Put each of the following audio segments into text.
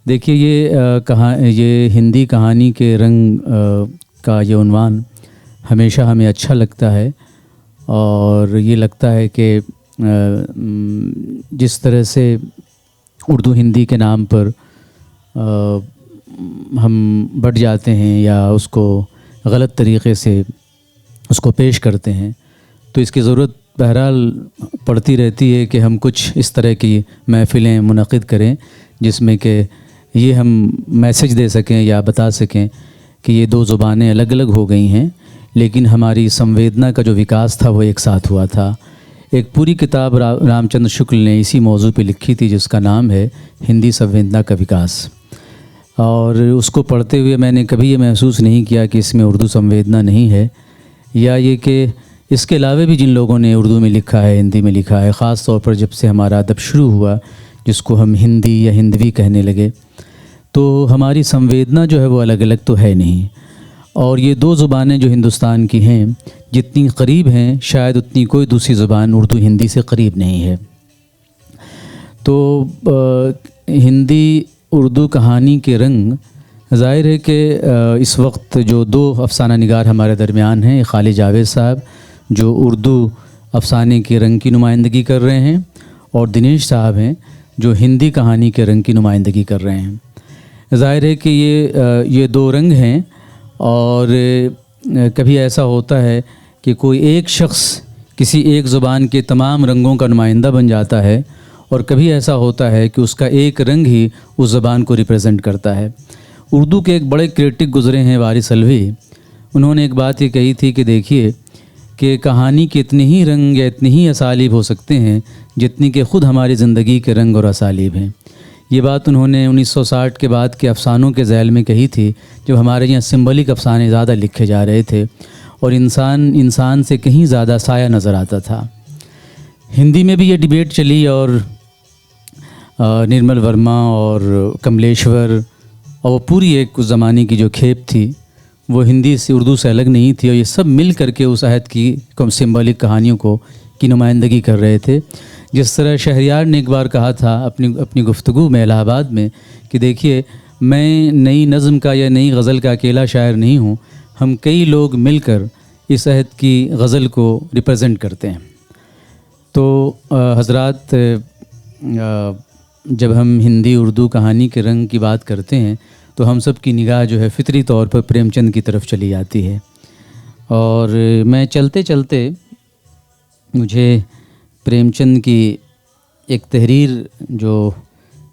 देखिए ये हिंदी कहानी के रंग का ये उन्वान हमेशा हमें अच्छा लगता है। और ये लगता है कि जिस तरह से उर्दू हिंदी के नाम पर हम बढ़ जाते हैं या उसको गलत तरीक़े से उसको पेश करते हैं, तो इसकी ज़रूरत बहरहाल पड़ती रहती है कि हम कुछ इस तरह की महफ़िलें मुनक़िद करें जिसमें कि ये हम मैसेज दे सकें या बता सकें कि ये दो ज़ुबानें अलग अलग हो गई हैं, लेकिन हमारी संवेदना का जो विकास था वो एक साथ हुआ था। एक पूरी किताब रामचंद्र शुक्ल ने इसी मौजू पे लिखी थी जिसका नाम है हिंदी संवेदना का विकास। और उसको पढ़ते हुए मैंने कभी ये महसूस नहीं किया कि इसमें उर्दू संवेदना नहीं है, या ये कि इसके अलावा भी जिन लोगों ने उर्दू में लिखा है, हिंदी में लिखा है, ख़ास तौर पर जब से हमारा अदब शुरू हुआ जिसको हम हिंदी या हिंदवी कहने लगे, तो हमारी संवेदना जो है वो अलग अलग तो है नहीं। और ये दो ज़ुबानें जो हिंदुस्तान की हैं जितनी करीब हैं शायद उतनी कोई दूसरी ज़ुबान उर्दू हिंदी से करीब नहीं है। तो हिंदी उर्दू कहानी के रंग ज़ाहिर है कि इस वक्त जो दो अफ़साना निगार हमारे दरमियान हैं, खालिद जावेद साहब जो उर्दू अफ़साने के रंग की नुमाइंदगी कर रहे हैं, और दिनेश साहब हैं जो हिंदी कहानी के रंग की नुमाइंदगी कर रहे हैं। ज़ाहिर है कि ये दो रंग हैं, और कभी ऐसा होता है कि कोई एक शख्स किसी एक ज़ुबान के तमाम रंगों का नुमाइंदा बन जाता है, और कभी ऐसा होता है कि उसका एक रंग ही उस ज़ुबान को रिप्रेजेंट करता है। उर्दू के एक बड़े क्रिटिक गुज़रे हैं वारिस अलवी, उन्होंने एक बात ये कही थी कि देखिए कि कहानी के इतने ही रंग या इतने ही असालीब हो सकते हैं जितनी कि ख़ुद हमारी ज़िंदगी के रंग और असालीब हैं। ये बात उन्होंने 1960 के बाद के अफ़सानों के ज़ैल में कही थी, जब हमारे यहाँ सिंबॉलिक अफ़साने ज़्यादा लिखे जा रहे थे और इंसान से कहीं ज़्यादा साया नज़र आता था। हिंदी में भी ये डिबेट चली, और निर्मल वर्मा और कमलेश्वर और वो पूरी एक उस ज़माने की जो खेप थी वो हिंदी से उर्दू से अलग नहीं थी, और ये सब मिल करके उस अहद की सिंबॉलिक कहानियों की नुमाइंदगी कर रहे थे। जिस तरह शहरयार ने एक बार कहा था अपनी गुफ्तगू में इलाहाबाद में कि देखिए, मैं नई नज़म का या नई गज़ल का अकेला शायर नहीं हूँ, हम कई लोग मिलकर इस अहद की गज़ल को रिप्रेजेंट करते हैं। तो हज़रात, जब हम हिंदी उर्दू कहानी के रंग की बात करते हैं तो हम सब की निगाह जो है फ़ितरी तौर पर प्रेमचंद की तरफ चली जाती है। और मैं चलते चलते मुझे प्रेमचंद की एक तहरीर, जो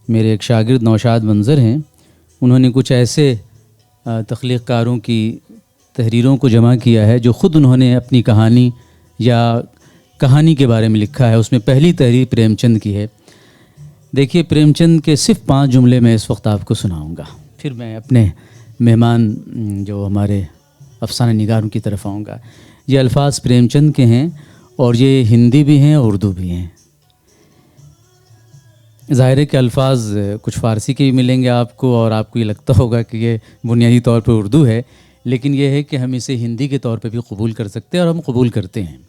मेरे एक शागिर्द नौशाद मंज़र हैं, उन्होंने कुछ ऐसे तख्लीक़कारों की तहरीरों को जमा किया है जो ख़ुद उन्होंने अपनी कहानी या कहानी के बारे में लिखा है। उसमें पहली तहरीर प्रेमचंद की है। देखिए, प्रेमचंद के सिर्फ 5 जुमले मैं इस वक्त आपको सुनाऊंगा, फिर मैं अपने मेहमान जो हमारे अफ़साना निगारों की तरफ आऊँगा। ये अल्फाज प्रेमचंद के हैं और ये हिंदी भी हैं और उर्दू भी हैं। ज़ाहिर है कि अल्फाज कुछ फ़ारसी के भी मिलेंगे आपको, और आपको ये लगता होगा कि ये बुनियादी तौर पर उर्दू है, लेकिन ये है कि हम इसे हिंदी के तौर पे भी कबूल कर सकते हैं, और हम कबूल करते हैं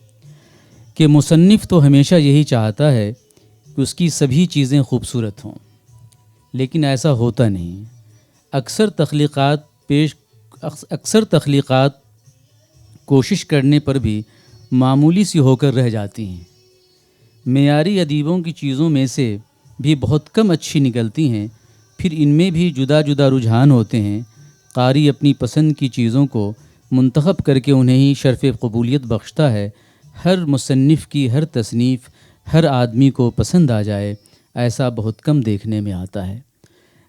कि मुसन्निफ़ तो हमेशा यही चाहता है कि उसकी सभी चीज़ें खूबसूरत हों, लेकिन ऐसा होता नहीं। अक्सर तख्लीक़ात कोशिश करने पर भी मामूली सी होकर रह जाती हैं। मेयारी अदीबों की चीज़ों में से भी बहुत कम अच्छी निकलती हैं, फिर इनमें भी जुदा जुदा रुझान होते हैं। कारी अपनी पसंद की चीज़ों को मुंतखब करके उन्हें ही शर्फ़ क़बूलियत बख्शता है। हर मुसन्निफ़ की हर तसनीफ़ हर आदमी को पसंद आ जाए, ऐसा बहुत कम देखने में आता है।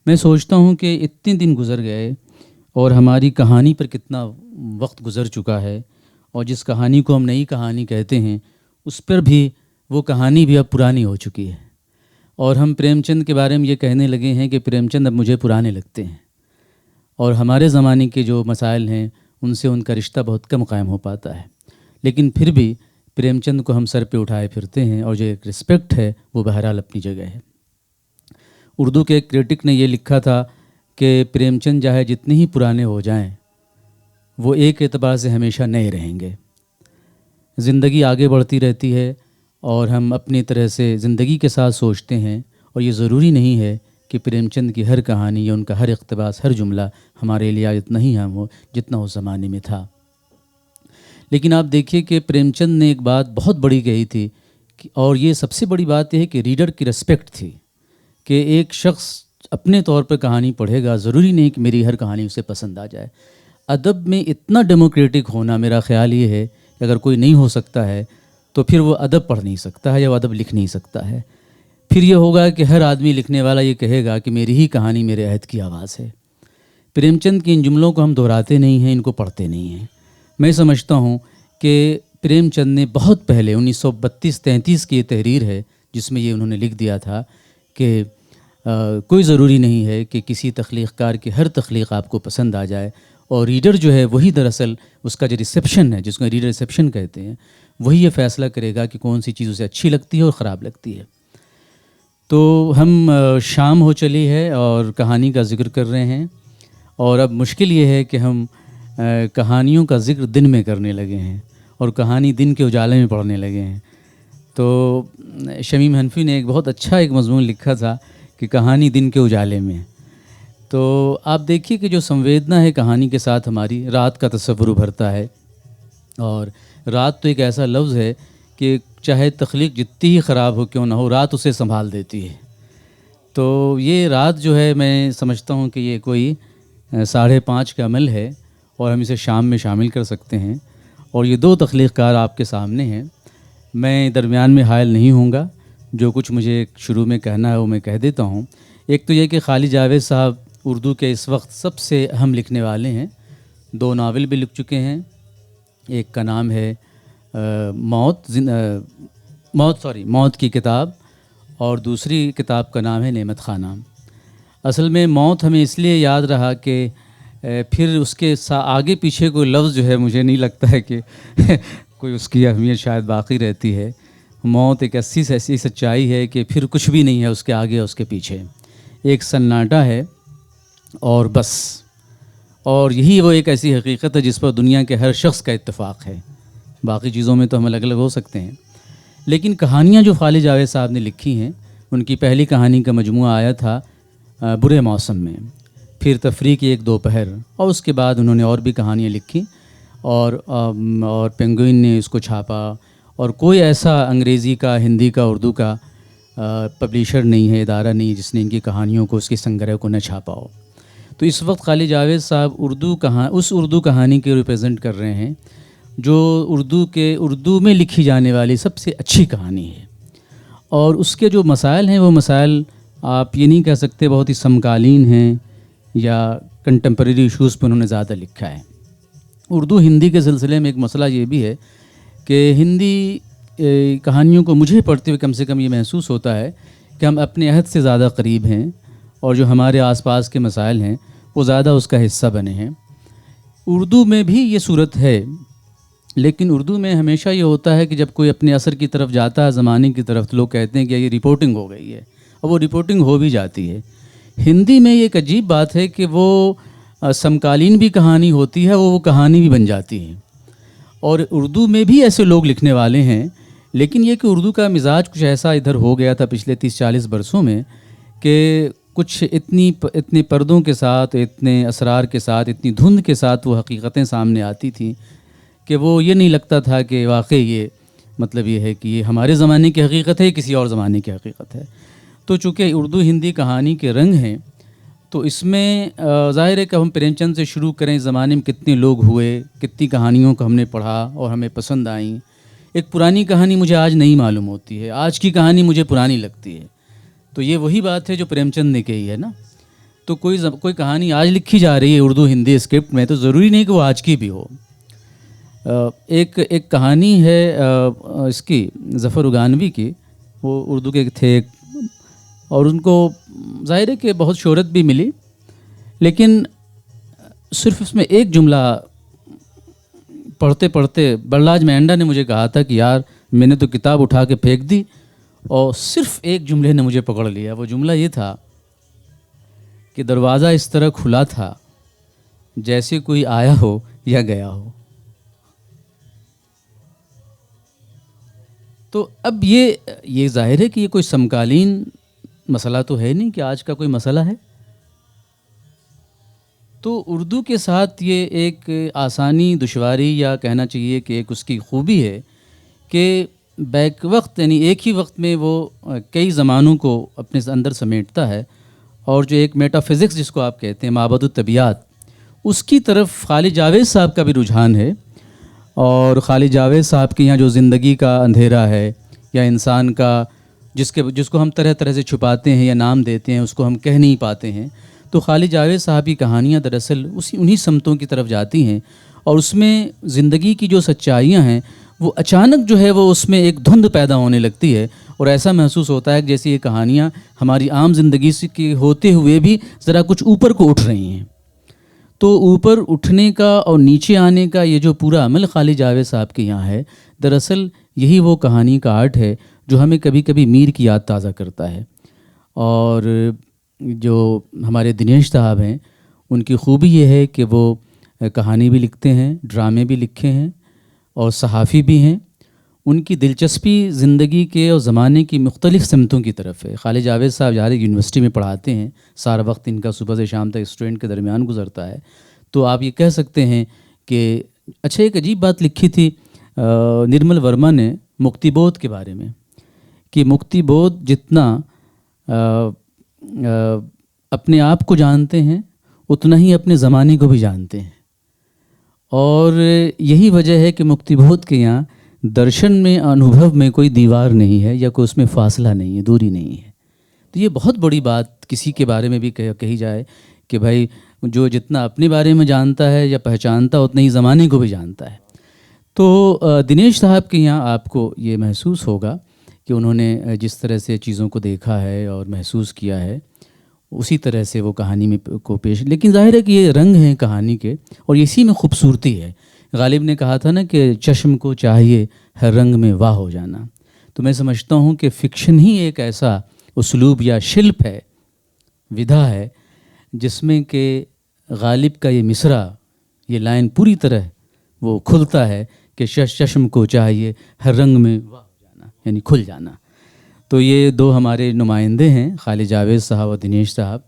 मैं सोचता हूँ कि इतने दिन गुज़र गए और हमारी कहानी पर कितना वक्त गुज़र चुका है, और जिस कहानी को हम नई कहानी कहते हैं उस पर भी वो कहानी भी अब पुरानी हो चुकी है। और हम प्रेमचंद के बारे में ये कहने लगे हैं कि प्रेमचंद अब मुझे पुराने लगते हैं, और हमारे ज़माने के जो मसाइल हैं उनसे उनका रिश्ता बहुत कम कायम हो पाता है। लेकिन फिर भी प्रेमचंद को हम सर पे उठाए फिरते हैं, और जो एक रिस्पेक्ट है वो बहरहाल अपनी जगह है। उर्दू के एक क्रिटिक ने ये लिखा था कि प्रेमचंद चाहे जितने ही पुराने हो जाएं, वो एक एतबार से हमेशा नए रहेंगे। ज़िंदगी आगे बढ़ती रहती है और हम अपनी तरह से ज़िंदगी के साथ सोचते हैं, और ये ज़रूरी नहीं है कि प्रेमचंद की हर कहानी या उनका हर इक़्तिबास, हर जुमला हमारे लिए इतना ही अहम हो जितना उस ज़माने में था। लेकिन आप देखिए कि प्रेमचंद ने एक बात बहुत बड़ी कही थी और ये सबसे बड़ी बात यह है कि रीडर की रिस्पेक्ट थी कि एक शख्स अपने तौर पर कहानी पढ़ेगा, ज़रूरी नहीं कि मेरी हर कहानी उसे पसंद आ जाए। अदब में इतना डेमोक्रेटिक होना, मेरा ख़्याल ये है कि अगर कोई नहीं हो सकता है तो फिर वो अदब पढ़ नहीं सकता है या वो अदब लिख नहीं सकता है। फिर ये होगा कि हर आदमी लिखने वाला ये कहेगा कि मेरी ही कहानी मेरे अहद की आवाज़ है। प्रेमचंद के इन जुमलों को हम दोहराते नहीं हैं, इनको पढ़ते नहीं हैं। मैं समझता हूँ कि प्रेमचंद ने बहुत पहले 1932-33 की ये तहरीर है जिसमें ये उन्होंने लिख दिया था कि कोई ज़रूरी नहीं है कि किसी तख्लीक़कार की हर तख्लीक़ आपको पसंद आ जाए, और रीडर जो है वही दरअसल उसका जो रिसेप्शन है, जिसको रीडर रिसेप्शन कहते हैं, वही ये फ़ैसला करेगा कि कौन सी चीज़ उसे अच्छी लगती है और ख़राब लगती है। तो हम शाम हो चली है और कहानी का ज़िक्र कर रहे हैं, और अब मुश्किल ये है कि हम कहानियों का ज़िक्र दिन में करने लगे हैं और कहानी दिन के उजाले में पढ़ने लगे हैं। तो शमीम हनफी ने एक बहुत अच्छा एक मज़मून लिखा था कि कहानी दिन के उजाले में। तो आप देखिए कि जो संवेदना है कहानी के साथ हमारी, रात का तसव्वुर उभरता है, और रात तो एक ऐसा लफ्ज़ है कि चाहे तख्लीक जितनी ही ख़राब हो क्यों ना हो, रात उसे संभाल देती है। तो ये रात जो है, मैं समझता हूँ कि ये कोई 5:30 का अमल है और हम इसे शाम में शामिल कर सकते हैं। और ये दो तख्लीक़कार आपके सामने हैं, मैं दरमियान में हायल नहीं होऊंगा, जो कुछ मुझे शुरू में कहना है वो मैं कह देता हूँ। एक तो ये कि खालिद जावेद साहब उर्दू के इस वक्त सबसे अहम लिखने वाले हैं, 2 नावल भी लिख चुके हैं। एक का नाम है मौत की किताब, और दूसरी किताब का नाम है नेमत खाना। असल में मौत हमें इसलिए याद रहा कि फिर उसके आगे पीछे कोई लफ्ज़ जो है मुझे नहीं लगता है कि कोई उसकी अहमियत शायद बाकी रहती है। मौत एक ऐसी सच्चाई है कि फिर कुछ भी नहीं है उसके आगे, उसके पीछे एक सन्नाटा है और बस। और यही वो एक ऐसी हकीकत है जिस पर दुनिया के हर शख्स का इत्तेफाक है। बाकी चीज़ों में तो हम अलग अलग हो सकते हैं, लेकिन कहानियाँ जो खालिद जावेद साहब ने लिखी हैं, उनकी पहली कहानी का मजमुआ आया था बुरे मौसम में, फिर तफरीक एक दोपहर, और उसके बाद उन्होंने और भी कहानियाँ लिखी और पेंगुइन ने इसको छापा, और कोई ऐसा अंग्रेज़ी का, हिंदी का, उर्दू का पब्लिशर नहीं है, इदारा नहीं जिसने इनकी कहानियों को, उसके संग्रह को न छापा हो। तो इस वक्त खालिद जावेद साहब उस उर्दू कहानी के रिप्रेजेंट कर रहे हैं जो उर्दू में लिखी जाने वाली सबसे अच्छी कहानी है, और उसके जो मसाइल हैं वो मसाइल आप ये नहीं कह सकते बहुत ही समकालीन हैं या कंटेम्प्रेरी इशूज़ पर उन्होंने ज़्यादा लिखा है। उर्दू हिंदी के सिलसिले में एक मसला ये भी है कि हिंदी कहानियों को मुझे पढ़ते हुए कम से कम ये महसूस होता है कि हम अपने अहद से ज़्यादा करीब हैं, और जो हमारे आसपास के मसाइल हैं वो ज़्यादा उसका हिस्सा बने हैं। उर्दू में भी ये सूरत है, लेकिन उर्दू में हमेशा ये होता है कि जब कोई अपने असर की तरफ जाता है, ज़माने की तरफ, तो लोग कहते हैं कि ये रिपोर्टिंग हो गई है, और वो रिपोर्टिंग हो भी जाती है। हिंदी में एक अजीब बात है कि वो समकालीन भी कहानी होती है, वो कहानी भी बन जाती है। और उर्दू में भी ऐसे लोग लिखने वाले हैं, लेकिन ये कि उर्दू का मिजाज कुछ ऐसा इधर हो गया था पिछले 30-40 बरसों में कि कुछ इतने पर्दों के साथ, इतने असरार के साथ, इतनी धुंध के साथ वो हकीकतें सामने आती थी कि वो ये नहीं लगता था कि वाकई ये मतलब ये है कि ये हमारे ज़माने की हकीकत है, किसी और ज़माने की हकीकत है। तो चूँकि उर्दू हिंदी कहानी के रंग हैं, तो इसमें ज़ाहिर है कि हम प्रेमचंद से शुरू करें, इस ज़माने में कितने लोग हुए, कितनी कहानियों को हमने पढ़ा और हमें पसंद आई। एक पुरानी कहानी मुझे आज नहीं मालूम होती है, आज की कहानी मुझे पुरानी लगती है। तो ये वही बात है जो प्रेमचंद ने कही है ना। तो कोई कहानी आज लिखी जा रही है उर्दू हिंदी स्क्रिप्ट में, तो ज़रूरी नहीं कि वो आज की भी हो। एक कहानी है इसकी ज़फ़र उगानवी की, वो उर्दू के थे और उनको ज़ाहिर है कि बहुत शोहरत भी मिली, लेकिन सिर्फ उसमें एक जुमला पढ़ते पढ़ते बल्लाज मेंढा ने मुझे कहा था कि यार मैंने तो किताब उठा के फेंक दी, और सिर्फ एक जुमले ने मुझे पकड़ लिया। वो जुमला ये था कि दरवाज़ा इस तरह खुला था जैसे कोई आया हो या गया हो। तो अब ये ज़ाहिर है कि ये कोई समकालीन मसला तो है नहीं कि आज का कोई मसला है। तो उर्दू के साथ ये एक आसानी, दुश्वारी या कहना चाहिए कि एक उसकी खूबी है कि बैक वक्त यानी एक ही वक्त में वो कई ज़मानों को अपने अंदर समेटता है। और जो एक मेटाफिज़िक्स जिसको आप कहते हैं, माबदुत तबियात, उसकी तरफ खालिद जावेद साहब का भी रुझान है। और खालिद जावेद साहब के यहाँ जो ज़िंदगी का अंधेरा है या इंसान का जिसको हम तरह तरह से छुपाते हैं या नाम देते हैं, उसको हम कह नहीं पाते हैं, तो खालिद जावेद साहब की कहानियाँ दरअसल उन्हीं समतों की तरफ जाती हैं। और उसमें ज़िंदगी की जो सच्चाइयाँ हैं वो अचानक जो है वो उसमें एक धुंध पैदा होने लगती है और ऐसा महसूस होता है कि जैसे ये कहानियाँ हमारी आम ज़िंदगी से के होते हुए भी ज़रा कुछ ऊपर को उठ रही हैं। तो ऊपर उठने का और नीचे आने का ये जो पूरा अमल खालिद जावेद साहब के यहाँ है, दरअसल यही वो कहानी का आर्ट है जो हमें कभी कभी मीर की याद ताज़ा करता है। और जो हमारे दिनेश साहब हैं, उनकी खूबी ये है कि वो कहानी भी लिखते हैं, ड्रामे भी लिखे हैं और सहाफ़ी भी हैं। उनकी दिलचस्पी ज़िंदगी के और ज़माने की मुख्तलिफ़ सिमतों की तरफ है। खालिद जावेद साहब जहाँ यूनिवर्सिटी में पढ़ाते हैं, सारा वक्त इनका सुबह से शाम तक स्टूडेंट के दरमियान गुजरता है। तो आप ये कह सकते हैं कि अच्छा, एक अजीब बात लिखी थी निर्मल वर्मा ने मुक्तिबोध के बारे में कि मुक्तिबोध जितना अपने आप को जानते हैं उतना ही अपने ज़माने को भी जानते हैं। और यही वजह है कि मुक्तिबोध के यहाँ दर्शन में, अनुभव में कोई दीवार नहीं है या कोई उसमें फासला नहीं है, दूरी नहीं है। तो ये बहुत बड़ी बात किसी के बारे में भी कही जाए कि भाई जो जितना अपने बारे में जानता है या पहचानता उतना ही ज़माने को भी जानता है। तो दिनेश साहब के यहाँ आपको ये महसूस होगा कि उन्होंने जिस तरह से चीज़ों को देखा है और महसूस किया है उसी तरह से वो कहानी में को पेश, लेकिन जाहिर है कि ये रंग हैं कहानी के और इसी में खूबसूरती है। गालिब ने कहा था ना कि चश्म को चाहिए हर रंग में वाह हो जाना। तो मैं समझता हूँ कि फ़िक्शन ही एक ऐसा उसलूब या शिल्प है, विधा है, जिसमें कि गालिब का ये मिसरा, ये लाइन पूरी तरह वो खुलता है कि चश्म को चाहिए हर रंग में वाह हो जाना, यानी खुल जाना। तो ये दो हमारे नुमाइंदे हैं, खालिद जावेद साहब और दिनेश साहब।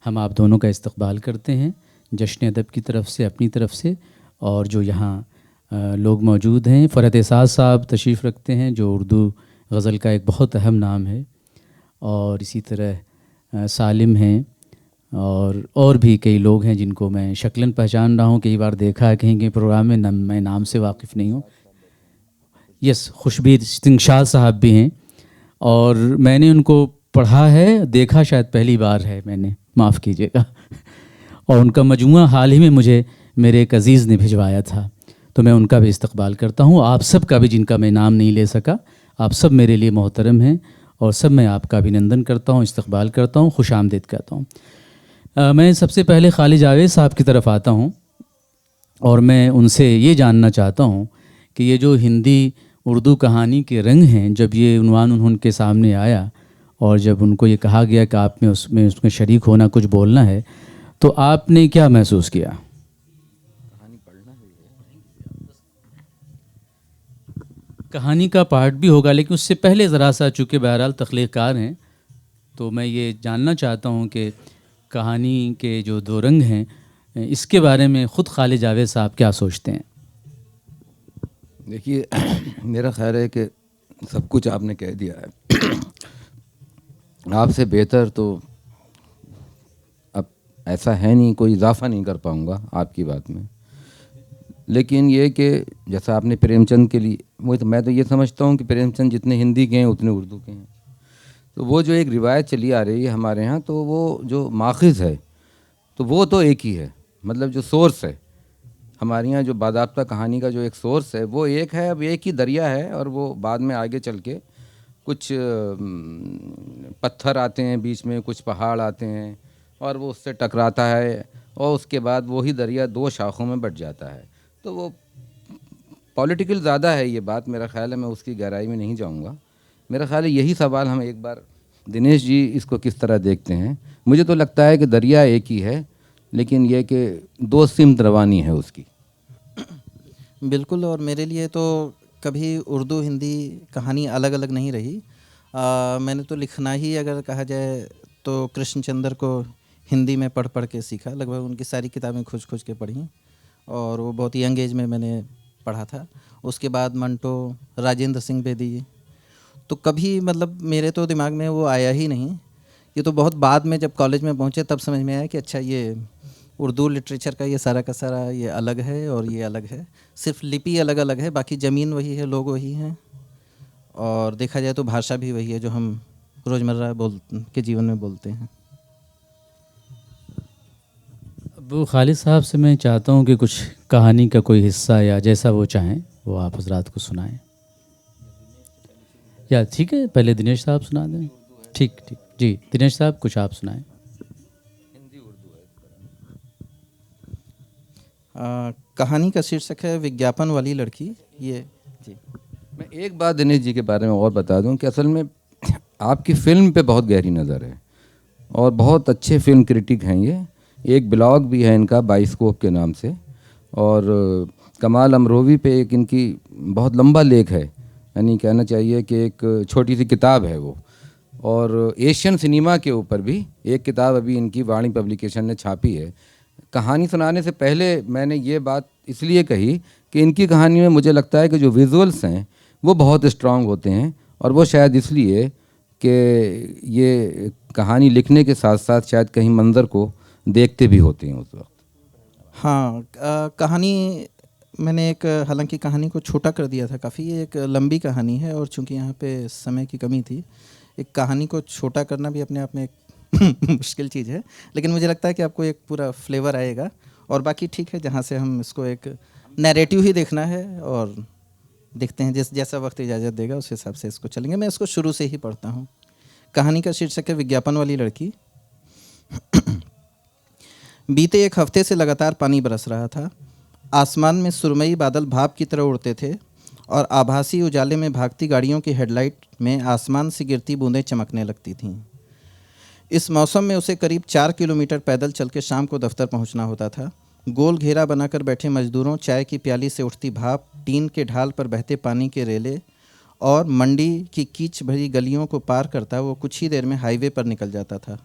हम आप दोनों का इस्तकबाल करते हैं जश्न अदब की तरफ से, अपनी तरफ से। और जो यहाँ लोग मौजूद हैं, फ़रहत एहसास साहब तशरीफ़ रखते हैं जो उर्दू गज़ल का एक बहुत अहम नाम है, और इसी तरह सालिम हैं और भी कई लोग हैं जिनको मैं शक्लन पहचान रहा हूँ, कई बार देखा है कहीं कहीं प्रोग्राम में, मैं नाम से वाकिफ़ नहीं हूँ। यस, खुशबीर सिंह शाह साहब भी हैं और मैंने उनको पढ़ा है, देखा शायद पहली बार है मैंने, माफ़ कीजिएगा। और उनका मजमूआ हाल ही में मुझे मेरे एक अज़ीज़ ने भिजवाया था, तो मैं उनका भी इस्तकबाल करता हूँ। आप सब का भी, जिनका मैं नाम नहीं ले सका, आप सब मेरे लिए मोहतरम हैं और सब मैं आपका अभिनंदन करता हूँ, इस्तकबाल करता हूँ, खुश आमदीद कहता हूँ। मैं सबसे पहले खालिद जावेद साहब की तरफ आता हूँ और मैं उनसे ये जानना चाहता हूँ कि ये जो हिंदी उर्दू कहानी के रंग हैं, जब ये उन्वान उनके सामने आया और जब उनको ये कहा गया कि आप में उसमें शरीक होना, कुछ बोलना है, तो आपने क्या महसूस किया? कहानी का पार्ट भी होगा, लेकिन उससे पहले ज़रा सा, चूँकि बहरहाल तख्लीक़कार हैं, तो मैं ये जानना चाहता हूँ कि कहानी के जो दो रंग हैं, इसके बारे में ख़ुद खालिद जावेद साहब क्या सोचते हैं? देखिए, मेरा ख़्याल है कि सब कुछ आपने कह दिया है। आपसे बेहतर तो अब ऐसा है नहीं, कोई इजाफ़ा नहीं कर पाऊँगा आपकी बात में। लेकिन ये कि जैसा आपने प्रेमचंद के लिए, मैं तो ये समझता हूँ कि प्रेमचंद जितने हिंदी के हैं उतने उर्दू के हैं। तो वो जो एक रिवायत चली आ रही है हमारे यहाँ, तो वो जो माखिज़ है तो वो तो एक ही है, मतलब जो सोर्स है हमारे यहाँ, जो बादाब्ता कहानी का जो एक सोर्स है वो एक है। अब एक ही दरिया है और वो बाद में आगे चल के कुछ पत्थर आते हैं बीच में, कुछ पहाड़ आते हैं और वो उससे टकराता है और उसके बाद वही दरिया दो शाखों में बट जाता है। तो वो पॉलिटिकल ज़्यादा है ये बात, मेरा ख़्याल है, मैं उसकी गहराई में नहीं जाऊँगा। मेरा ख़्याल है यही सवाल हम एक बार, दिनेश जी इसको किस तरह देखते हैं? मुझे तो लगता है कि दरिया एक ही है, लेकिन यह कि दो सिमत रवानी है उसकी। बिल्कुल, और मेरे लिए तो कभी उर्दू हिंदी कहानी अलग अलग नहीं रही। मैंने तो लिखना ही अगर कहा जाए तो कृष्णचंद्र को हिंदी में पढ़ पढ़ के सीखा, लगभग उनकी सारी किताबें खोज खोज के पढ़ी और वो बहुत यंग एज में मैंने पढ़ा था। उसके बाद मंटो, राजेंद्र सिंह बेदी, तो कभी मतलब मेरे तो दिमाग में वो आया ही नहीं। ये तो बहुत बाद में जब कॉलेज में पहुँचे तब समझ में आया कि अच्छा ये उर्दू लिटरेचर का ये सारा का सारा ये अलग है और ये अलग है, सिर्फ लिपि अलग अलग है, बाकी ज़मीन वही है, लोग वही हैं और देखा जाए तो भाषा भी वही है जो हम रोज़मर्रा के जीवन में बोलते हैं। अब खालिद साहब से मैं चाहता हूँ कि कुछ कहानी का कोई हिस्सा या जैसा वो चाहें वो आप हजरात को सुनाएं। या ठीक है, पहले दिनेश साहब सुना दें। ठीक ठीक जी, दिनेश साहब कुछ आप सुनाएं। कहानी का शीर्षक है विज्ञापन वाली लड़की। ये जी, मैं एक बात दिनेश जी के बारे में और बता दूं कि असल में आपकी फ़िल्म पे बहुत गहरी नज़र है और बहुत अच्छे फिल्म क्रिटिक हैं ये। एक ब्लॉग भी है इनका बाइस्कोप के नाम से, और कमाल अमरोवी पे एक इनकी बहुत लंबा लेख है, यानी कहना चाहिए कि एक छोटी सी किताब है वो। और एशियन सिनेमा के ऊपर भी एक किताब अभी इनकी वाणी पब्लिकेशन ने छापी है। कहानी सुनाने से पहले मैंने ये बात इसलिए कही कि इनकी कहानी में मुझे लगता है कि जो विजुअल्स हैं वो बहुत स्ट्रांग होते हैं, और वो शायद इसलिए कि ये कहानी लिखने के साथ साथ शायद कहीं मंजर को देखते भी होते हैं उस वक्त। हाँ, कहानी मैंने एक हालांकि कहानी को छोटा कर दिया था काफ़ी, ये एक लंबी कहानी है और चूंकि यहाँ पे समय की कमी थी, एक कहानी को छोटा करना भी अपने आप में एक मुश्किल चीज़ है, लेकिन मुझे लगता है कि आपको एक पूरा फ्लेवर आएगा। और बाकी ठीक है, जहाँ से हम इसको एक नैरेटिव ही देखना है और देखते हैं जैसा वक्त इजाज़त देगा उस हिसाब से इसको चलेंगे। मैं इसको शुरू से ही पढ़ता हूँ। कहानी का शीर्षक है विज्ञापन वाली लड़की। बीते एक हफ्ते से लगातार पानी बरस रहा था। आसमान में सुरमई बादल भाप की तरह उड़ते थे और आभासी उजाले में भागती गाड़ियों की हेडलाइट में आसमान से गिरती बूंदें चमकने लगती थीं। इस मौसम में उसे करीब 4 किलोमीटर पैदल चल के शाम को दफ्तर पहुंचना होता था। गोल घेरा बनाकर बैठे मजदूरों, चाय की प्याली से उठती भाप, टीन के ढाल पर बहते पानी के रेले और मंडी की कीच भरी गलियों को पार करता वो कुछ ही देर में हाईवे पर निकल जाता था।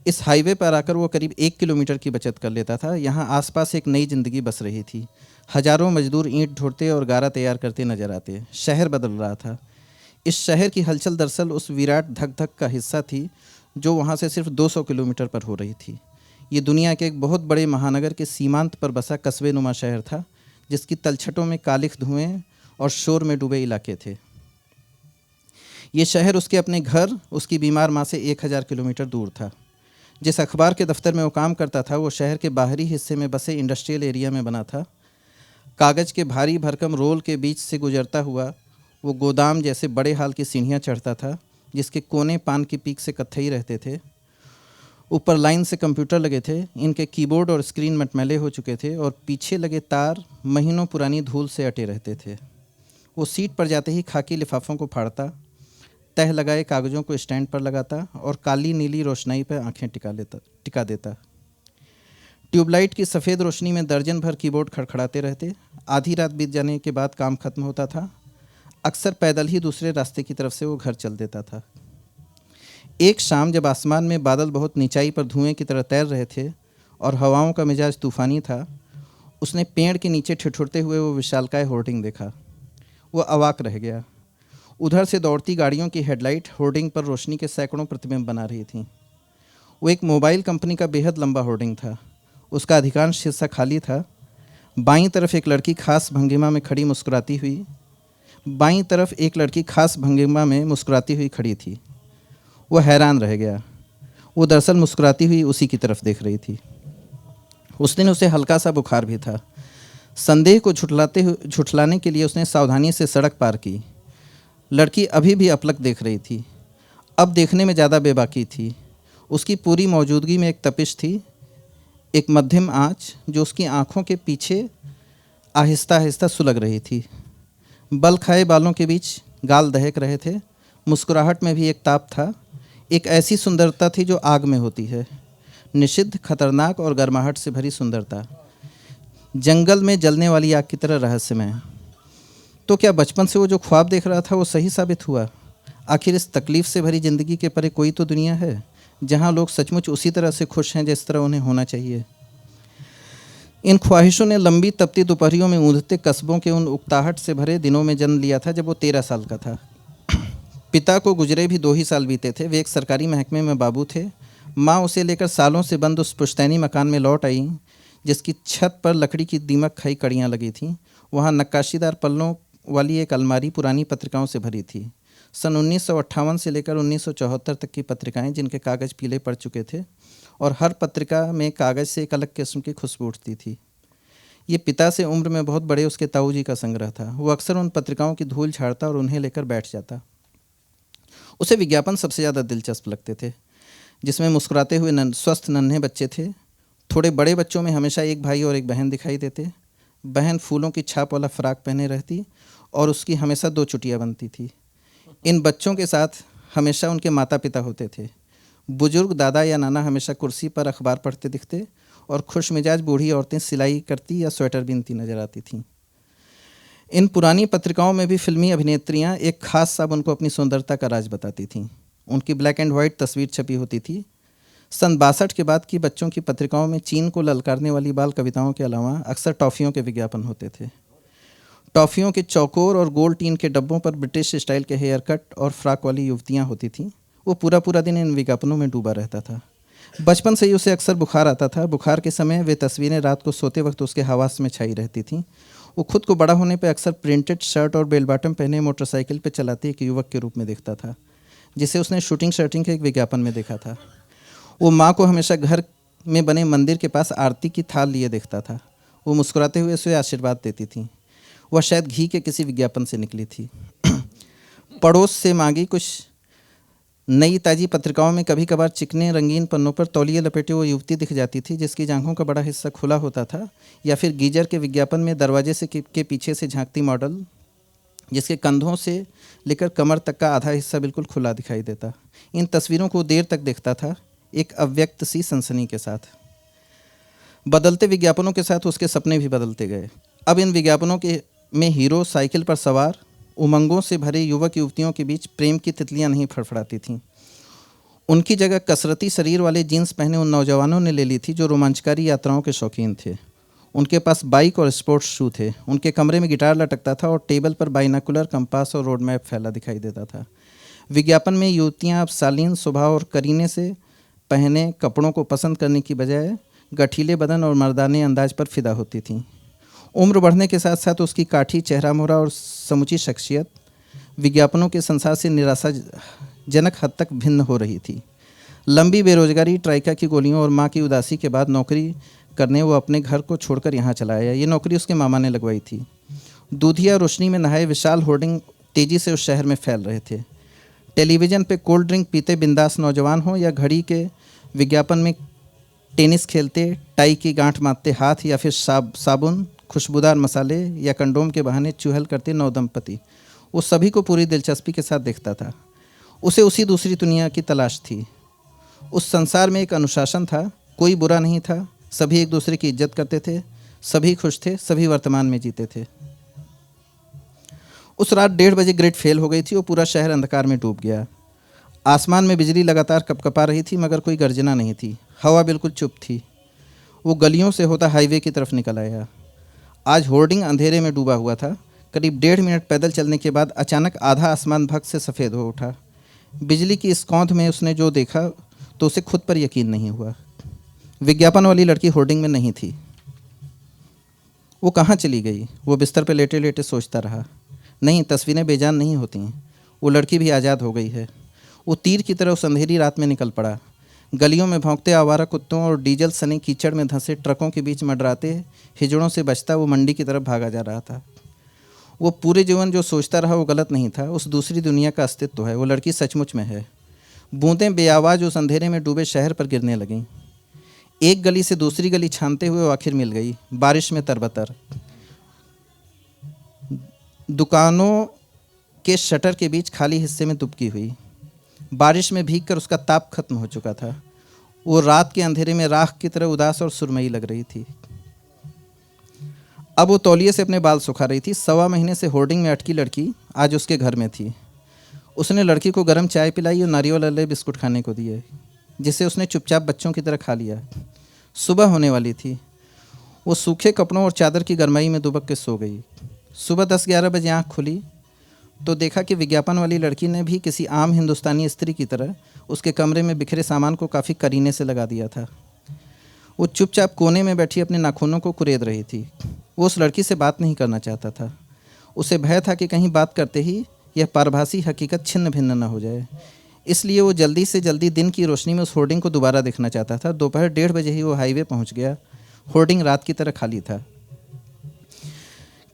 इस हाईवे पर आकर वो करीब 1 किलोमीटर की बचत कर लेता था। यहाँ आसपास एक नई ज़िंदगी बस रही थी। हजारों मजदूर ईंट ढोते और गारा तैयार करते नजर आते। शहर बदल रहा था। इस शहर की हलचल दरअसल उस विराट धक धक का हिस्सा थी जो वहाँ से सिर्फ 200 किलोमीटर पर हो रही थी। ये दुनिया के एक बहुत बड़े महानगर के सीमांत पर बसा कस्बे नुमा शहर था, जिसकी तलछटों में कालिख धुएं और शोर में डूबे इलाके थे। ये शहर उसके अपने घर, उसकी बीमार माँ से 1000 किलोमीटर दूर था। जिस अखबार के दफ्तर में वो काम करता था वो शहर के बाहरी हिस्से में बसे इंडस्ट्रियल एरिया में बना था। कागज़ के भारी भरकम रोल के बीच से गुजरता हुआ वो गोदाम जैसे बड़े हाल की सीढ़ियाँ चढ़ता था, जिसके कोने पान की पीक से कत्थई रहते थे। ऊपर लाइन से कंप्यूटर लगे थे। इनके कीबोर्ड और स्क्रीन मटमैले हो चुके थे और पीछे लगे तार महीनों पुरानी धूल से अटे रहते थे। वो सीट पर जाते ही खाकी लिफाफों को फाड़ता, तह लगाए कागज़ों को स्टैंड पर लगाता और काली नीली रोशनाई पर आंखें टिका देता। ट्यूबलाइट की सफ़ेद रोशनी में दर्जन भर कीबोर्ड खड़खड़ाते रहते। आधी रात बीत जाने के बाद काम खत्म होता था। अक्सर पैदल ही दूसरे रास्ते की तरफ से वो घर चल देता था। एक शाम जब आसमान में बादल बहुत नीचाई पर धुएं की तरह तैर रहे थे और हवाओं का मिजाज तूफ़ानी था, उसने पेड़ के नीचे ठिठुरते हुए वो विशालकाय होर्डिंग देखा। वो अवाक रह गया। उधर से दौड़ती गाड़ियों की हेडलाइट होर्डिंग पर रोशनी के सैकड़ों प्रतिबिंब बना रही थी। वो एक मोबाइल कंपनी का बेहद लंबा होर्डिंग था। उसका अधिकांश हिस्सा खाली था। बाईं तरफ एक लड़की खास भंगिमा में मुस्कुराती हुई खड़ी थी। वो हैरान रह गया। वो दरअसल मुस्कुराती हुई उसी की तरफ देख रही थी। उस दिन उसे हल्का सा बुखार भी था। संदेह को झुठलाने के लिए उसने सावधानी से सड़क पार की। लड़की अभी भी अपलक देख रही थी। अब देखने में ज़्यादा बेबाकी थी। उसकी पूरी मौजूदगी में एक तपिश थी, एक मध्यम आँच जो उसकी आँखों के पीछे आहिस्ता आहिस्ता सुलग रही थी। बल खाए बालों के बीच गाल दहक रहे थे। मुस्कुराहट में भी एक ताप था। एक ऐसी सुंदरता थी जो आग में होती है, निषिद्ध, खतरनाक और गर्माहट से भरी सुंदरता, जंगल में जलने वाली आग की तरह रहस्यमय। तो क्या बचपन से वो जो ख्वाब देख रहा था वो सही साबित हुआ? आखिर इस तकलीफ से भरी ज़िंदगी के परे कोई तो दुनिया है जहाँ लोग सचमुच उसी तरह से खुश हैं जिस तरह उन्हें होना चाहिए। इन ख्वाहिशों ने लंबी तपती दोपहरियों में ऊँधते कस्बों के उन उकताहट से भरे दिनों में जन्म लिया था जब वो 13 साल का था। पिता को गुजरे भी 2 ही साल बीते थे। वे एक सरकारी महकमे में बाबू थे। माँ उसे लेकर सालों से बंद उस पुश्तैनी मकान में लौट आई जिसकी छत पर लकड़ी की दीमक खाई कड़ियाँ लगी थीं। वहाँ नक्काशीदार पल्लों वाली एक अलमारी पुरानी पत्रिकाओं से भरी थी। सन 1958 से लेकर 1974 तक की पत्रिकाएं जिनके कागज़ पीले पड़ चुके थे और हर पत्रिका में कागज़ से एक अलग किस्म की खुशबू उठती थी। ये पिता से उम्र में बहुत बड़े उसके ताऊ जी का संग्रह था। वो अक्सर उन पत्रिकाओं की धूल झाड़ता और उन्हें लेकर बैठ जाता। उसे विज्ञापन सबसे ज़्यादा दिलचस्प लगते थे, जिसमें मुस्कुराते हुए स्वस्थ नन्हे बच्चे थे। थोड़े बड़े बच्चों में हमेशा एक भाई और एक बहन दिखाई देते। बहन फूलों की छाप वाला फ़्राक पहने रहती और उसकी हमेशा 2 चुटियाँ बनती थी। इन बच्चों के साथ हमेशा उनके माता पिता होते थे। बुजुर्ग दादा या नाना हमेशा कुर्सी पर अखबार पढ़ते दिखते और खुश मिजाज बूढ़ी औरतें सिलाई करती या स्वेटर बुनती नजर आती थीं। इन पुरानी पत्रिकाओं में भी फिल्मी अभिनेत्रियां एक खास साब उनको अपनी सुंदरता का राज बताती थीं। उनकी ब्लैक एंड वाइट तस्वीर छपी होती थी। सन 62 के बाद की बच्चों की पत्रिकाओं में चीन को ललकारने वाली बाल कविताओं के अलावा अक्सर टॉफ़ियों के विज्ञापन होते थे। टॉफ़ियों के चौकोर और गोल टीन के डब्बों पर ब्रिटिश स्टाइल के हेयर कट और फ्रॉक वाली युवतियाँ होती थीं। वो पूरा पूरा दिन इन विज्ञापनों में डूबा रहता था। बचपन से ही उसे अक्सर बुखार आता था। बुखार के समय वे तस्वीरें रात को सोते वक्त उसके हवास में छाई रहती थीं। वो खुद को बड़ा होने पर अक्सर प्रिंटेड शर्ट और बेल बॉटम पहने मोटरसाइकिल पर चलाते एक युवक के रूप में देखता था, जिसे उसने शूटिंग शर्टिंग के एक विज्ञापन में देखा था। वो माँ को हमेशा घर में बने मंदिर के पास आरती की थाल लिए देखता था। वो मुस्कुराते हुए उसे आशीर्वाद देती थी। वह शायद घी के किसी विज्ञापन से निकली थी। पड़ोस से मांगी कुछ नई ताज़ी पत्रिकाओं में कभी कभार चिकने रंगीन पन्नों पर तौलिए लपेटे वो युवती दिख जाती थी जिसकी जांघों का बड़ा हिस्सा खुला होता था, या फिर गीजर के विज्ञापन में दरवाजे से के पीछे से झांकती मॉडल जिसके कंधों से लेकर कमर तक का आधा हिस्सा बिल्कुल खुला दिखाई देता। इन तस्वीरों को देर तक देखता था, एक अव्यक्त सी सनसनी के साथ। बदलते विज्ञापनों के साथ उसके सपने भी बदलते गए। अब इन विज्ञापनों में हीरो साइकिल पर सवार उमंगों से भरे युवक युवतियों के बीच प्रेम की तितलियां नहीं फड़फड़ाती थीं। उनकी जगह कसरती शरीर वाले जीन्स पहने उन नौजवानों ने ले ली थी जो रोमांचकारी यात्राओं के शौकीन थे। उनके पास बाइक और स्पोर्ट्स शू थे। उनके कमरे में गिटार लटकता था और टेबल पर बाइनाकुलर, कंपास और रोड मैप फैला दिखाई देता था। विज्ञापन में युवतियाँ अब शालीन स्वभाव और करीने से पहने कपड़ों को पसंद करने की बजाय गठीले बदन और मर्दाने अंदाज पर फिदा होती थीं। उम्र बढ़ने के साथ साथ उसकी काठी, चेहरा मोहरा और समूची शख्सियत विज्ञापनों के संसार से निराशाजनक हद तक भिन्न हो रही थी। लंबी बेरोजगारी, ट्राइका की गोलियों और माँ की उदासी के बाद नौकरी करने वो अपने घर को छोड़कर यहाँ चला आया। ये नौकरी उसके मामा ने लगवाई थी। दूधिया रोशनी में नहाए विशाल होर्डिंग तेज़ी से उस शहर में फैल रहे थे। टेलीविज़न पे कोल्ड ड्रिंक पीते बिंदास नौजवान हों या घड़ी के विज्ञापन में टेनिस खेलते, टाई की गांठ बांधते हाथ, या फिर साबुन, खुशबूदार मसाले या कंडोम के बहाने चुहल करते नवदंपति, वो सभी को पूरी दिलचस्पी के साथ देखता था। उसे उसी दूसरी दुनिया की तलाश थी। उस संसार में एक अनुशासन था, कोई बुरा नहीं था, सभी एक दूसरे की इज्जत करते थे, सभी खुश थे, सभी वर्तमान में जीते थे। उस रात 1:30 बजे ग्रिड फेल हो गई थी। वो पूरा शहर अंधकार में डूब गया। आसमान में बिजली लगातार कपकपा रही थी मगर कोई गर्जना नहीं थी। हवा बिल्कुल चुप थी। वो गलियों से होता हाईवे की तरफ निकल आया। आज होर्डिंग अंधेरे में डूबा हुआ था। करीब 1.5 मिनट पैदल चलने के बाद अचानक आधा आसमान भग से सफ़ेद हो उठा। बिजली की इस कौंध में उसने जो देखा तो उसे खुद पर यकीन नहीं हुआ। विज्ञापन वाली लड़की होर्डिंग में नहीं थी। वो कहाँ चली गई? वो बिस्तर पर लेटे लेटे सोचता रहा। नहीं, तस्वीरें बेजान नहीं होती हैं। वो लड़की भी आज़ाद हो गई है। वो तीर की तरह उस अंधेरी रात में निकल पड़ा। गलियों में भौंकते आवारा कुत्तों और डीजल सने कीचड़ में धंसे ट्रकों के बीच मंडराते हिजड़ों से बचता वो मंडी की तरफ भागा जा रहा था। वो पूरे जीवन जो सोचता रहा वो गलत नहीं था। उस दूसरी दुनिया का अस्तित्व है। वो लड़की सचमुच में है। बूंदें बेआवाज़ उस अंधेरे में डूबे शहर पर गिरने लगीं। एक गली से दूसरी गली छानते हुए वो आखिर मिल गई, बारिश में तरबतर। दुकानों के शटर के बीच खाली हिस्से में दुबकी हुई। बारिश में भीगकर उसका ताप खत्म हो चुका था। वो रात के अंधेरे में राख की तरह उदास और सुरमई लग रही थी। अब वो तौलिए से अपने बाल सुखा रही थी। 1.25 महीने से होर्डिंग में अटकी लड़की आज उसके घर में थी। उसने लड़की को गर्म चाय पिलाई और नारियल वाले बिस्कुट खाने को दिए, जिसे उसने चुपचाप बच्चों की तरह खा लिया। सुबह होने वाली थी। वो सूखे कपड़ों और चादर की गर्माई में दुबक के सो गई। सुबह 10-11 बजे आँख खुली तो देखा कि विज्ञापन वाली लड़की ने भी किसी आम हिंदुस्तानी स्त्री की तरह उसके कमरे में बिखरे सामान को काफ़ी करीने से लगा दिया था। वो चुपचाप कोने में बैठी अपने नाखूनों को कुरेद रही थी। वो उस लड़की से बात नहीं करना चाहता था। उसे भय था कि कहीं बात करते ही यह पारभासी हकीकत छिन्न भिन्न न हो जाए। इसलिए वो जल्दी से जल्दी दिन की रोशनी में उस होर्डिंग को दोबारा देखना चाहता था। दोपहर 1:30 बजे ही वो हाईवे पहुंच गया। होर्डिंग रात की तरह खाली था।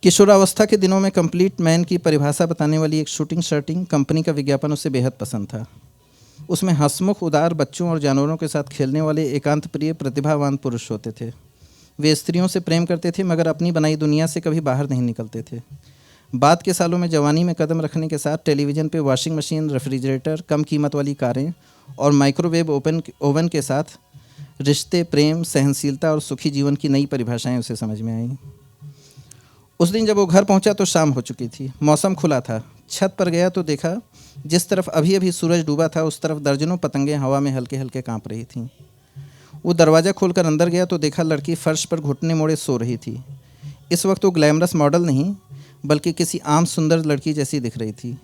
किशोरावस्था के दिनों में कंप्लीट मैन की परिभाषा बताने वाली एक शूटिंग कंपनी का विज्ञापन उसे बेहद पसंद था। उसमें हंसमुख, उदार, बच्चों और जानवरों के साथ खेलने वाले एकांत प्रिय प्रतिभावान पुरुष होते थे। वे स्त्रियों से प्रेम करते थे मगर अपनी बनाई दुनिया से कभी बाहर नहीं निकलते थे। बाद के सालों में जवानी में कदम रखने के साथ टेलीविज़न पे वॉशिंग मशीन, रेफ्रिजरेटर, कम कीमत वाली कारें और माइक्रोवेव ओवन के साथ रिश्ते, प्रेम, सहनशीलता और सुखी जीवन की नई परिभाषाएं उसे समझ में आईं। उस दिन जब वो घर पहुंचा तो शाम हो चुकी थी। मौसम खुला था। छत पर गया तो देखा जिस तरफ अभी अभी सूरज डूबा था उस तरफ दर्जनों पतंगें हवा में हल्के हल्के कांप रही थीं। वो दरवाज़ा खोलकर अंदर गया तो देखा लड़की फर्श पर घुटने मोड़े सो रही थी। इस वक्त वो ग्लैमरस मॉडल नहीं बल्कि किसी आम सुंदर लड़की जैसी दिख रही थी।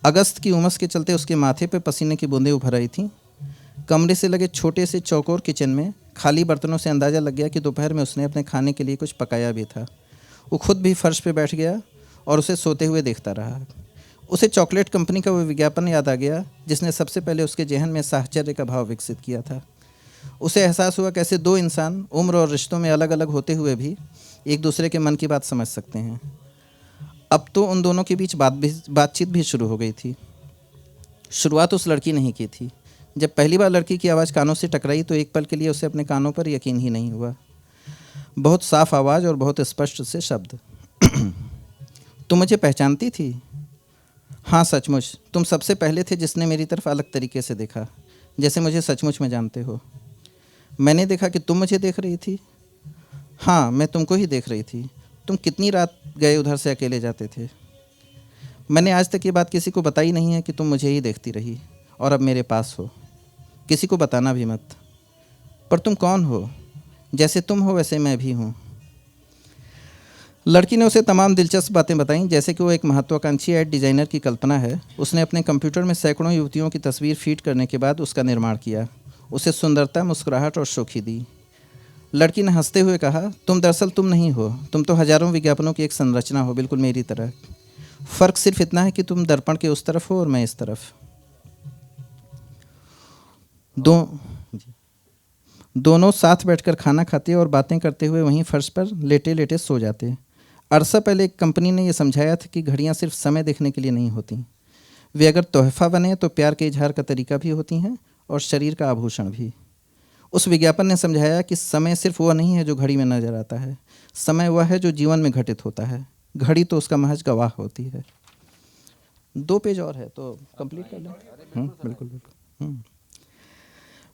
अगस्त की उमस के चलते उसके माथे पर पसीने की बूंदें उभर रही थीं। कमरे से लगे छोटे से चौकोर किचन में खाली बर्तनों से अंदाज़ा लग गया कि दोपहर में उसने अपने खाने के लिए कुछ पकाया भी था। वो खुद भी फर्श पे बैठ गया और उसे सोते हुए देखता रहा। उसे चॉकलेट कंपनी का वो विज्ञापन याद आ गया जिसने सबसे पहले उसके जहन में साहचर्य का भाव विकसित किया था। उसे एहसास हुआ कैसे दो इंसान उम्र और रिश्तों में अलग अलग होते हुए भी एक दूसरे के मन की बात समझ सकते हैं। अब तो उन दोनों के बीच बातचीत भी शुरू हो गई थी। शुरुआत उस लड़की ने ही की थी। जब पहली बार लड़की की आवाज़ कानों से टकराई तो एक पल के लिए उसे अपने कानों पर यकीन ही नहीं हुआ। बहुत साफ आवाज़ और बहुत स्पष्ट से शब्द। तुम मुझे पहचानती थी? हाँ सचमुच, तुम सबसे पहले थे जिसने मेरी तरफ अलग तरीके से देखा, जैसे मुझे सचमुच में जानते हो। मैंने देखा कि तुम मुझे देख रही थी। हाँ, मैं तुमको ही देख रही थी। तुम कितनी रात गए उधर से अकेले जाते थे? मैंने आज तक ये बात किसी को बताई नहीं है कि तुम मुझे ही देखती रही और अब मेरे पास हो। किसी को बताना भी मत। पर तुम कौन हो? जैसे तुम हो वैसे मैं भी हूँ। लड़की ने उसे तमाम दिलचस्प बातें बताईं, जैसे कि वो एक महत्वाकांक्षी एड डिज़ाइनर की कल्पना है। उसने अपने कंप्यूटर में सैकड़ों युवतियों की तस्वीर फीड करने के बाद उसका निर्माण किया। उसे सुंदरता, मुस्कुराहट और शोखी दी। लड़की ने हंसते हुए कहा, तुम नहीं हो, तुम तो हजारों विज्ञापनों की एक संरचना हो, बिल्कुल मेरी तरह। फ़र्क सिर्फ इतना है कि तुम दर्पण के उस तरफ हो और मैं इस तरफ। दोनों साथ बैठकर खाना खाते और बातें करते हुए वहीं फर्श पर लेटे लेटे सो जाते। अरसा पहले एक कंपनी ने यह समझाया था कि घड़ियां सिर्फ समय देखने के लिए नहीं होती, वे अगर तोहफा बने तो प्यार के इजहार का तरीका भी होती हैं और शरीर का आभूषण भी। उस विज्ञापन ने समझाया कि समय सिर्फ वह नहीं है जो घड़ी में नजर आता है, समय वह है जो जीवन में घटित होता है। घड़ी तो उसका महज गवाह होती है। 2 पेज और है तो कंप्लीट कर लें। बिल्कुल बिल्कुल।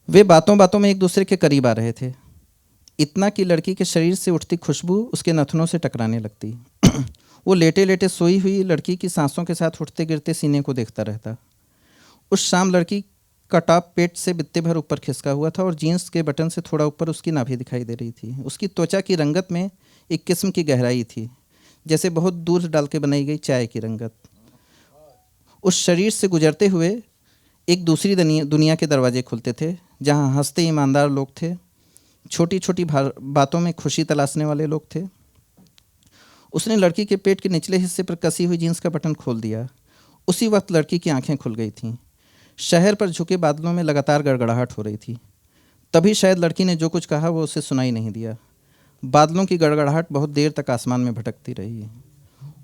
वे बातों बातों में एक दूसरे के करीब आ रहे थे, इतना कि लड़की के शरीर से उठती खुशबू उसके नथनों से टकराने लगती। वो लेटे लेटे सोई हुई लड़की की सांसों के साथ उठते गिरते सीने को देखता रहता। उस शाम लड़की का टॉप पेट से बित्ते भर ऊपर खिसका हुआ था और जीन्स के बटन से थोड़ा ऊपर उसकी नाभि दिखाई दे रही थी। उसकी त्वचा की रंगत में एक किस्म की गहराई थी, जैसे बहुत दूध डाल के बनाई गई चाय की रंगत। उस शरीर से गुजरते हुए एक दूसरी दुनिया के दरवाजे खुलते थे, जहाँ हंसते ईमानदार लोग थे, छोटी छोटी बातों में खुशी तलाशने वाले लोग थे। उसने लड़की के पेट के निचले हिस्से पर कसी हुई जीन्स का बटन खोल दिया। उसी वक्त लड़की की आंखें खुल गई थीं। शहर पर झुके बादलों में लगातार गड़गड़ाहट हो रही थी। तभी शायद लड़की ने जो कुछ कहा वो उसे सुनाई नहीं दिया। बादलों की गड़गड़ाहट बहुत देर तक आसमान में भटकती रही।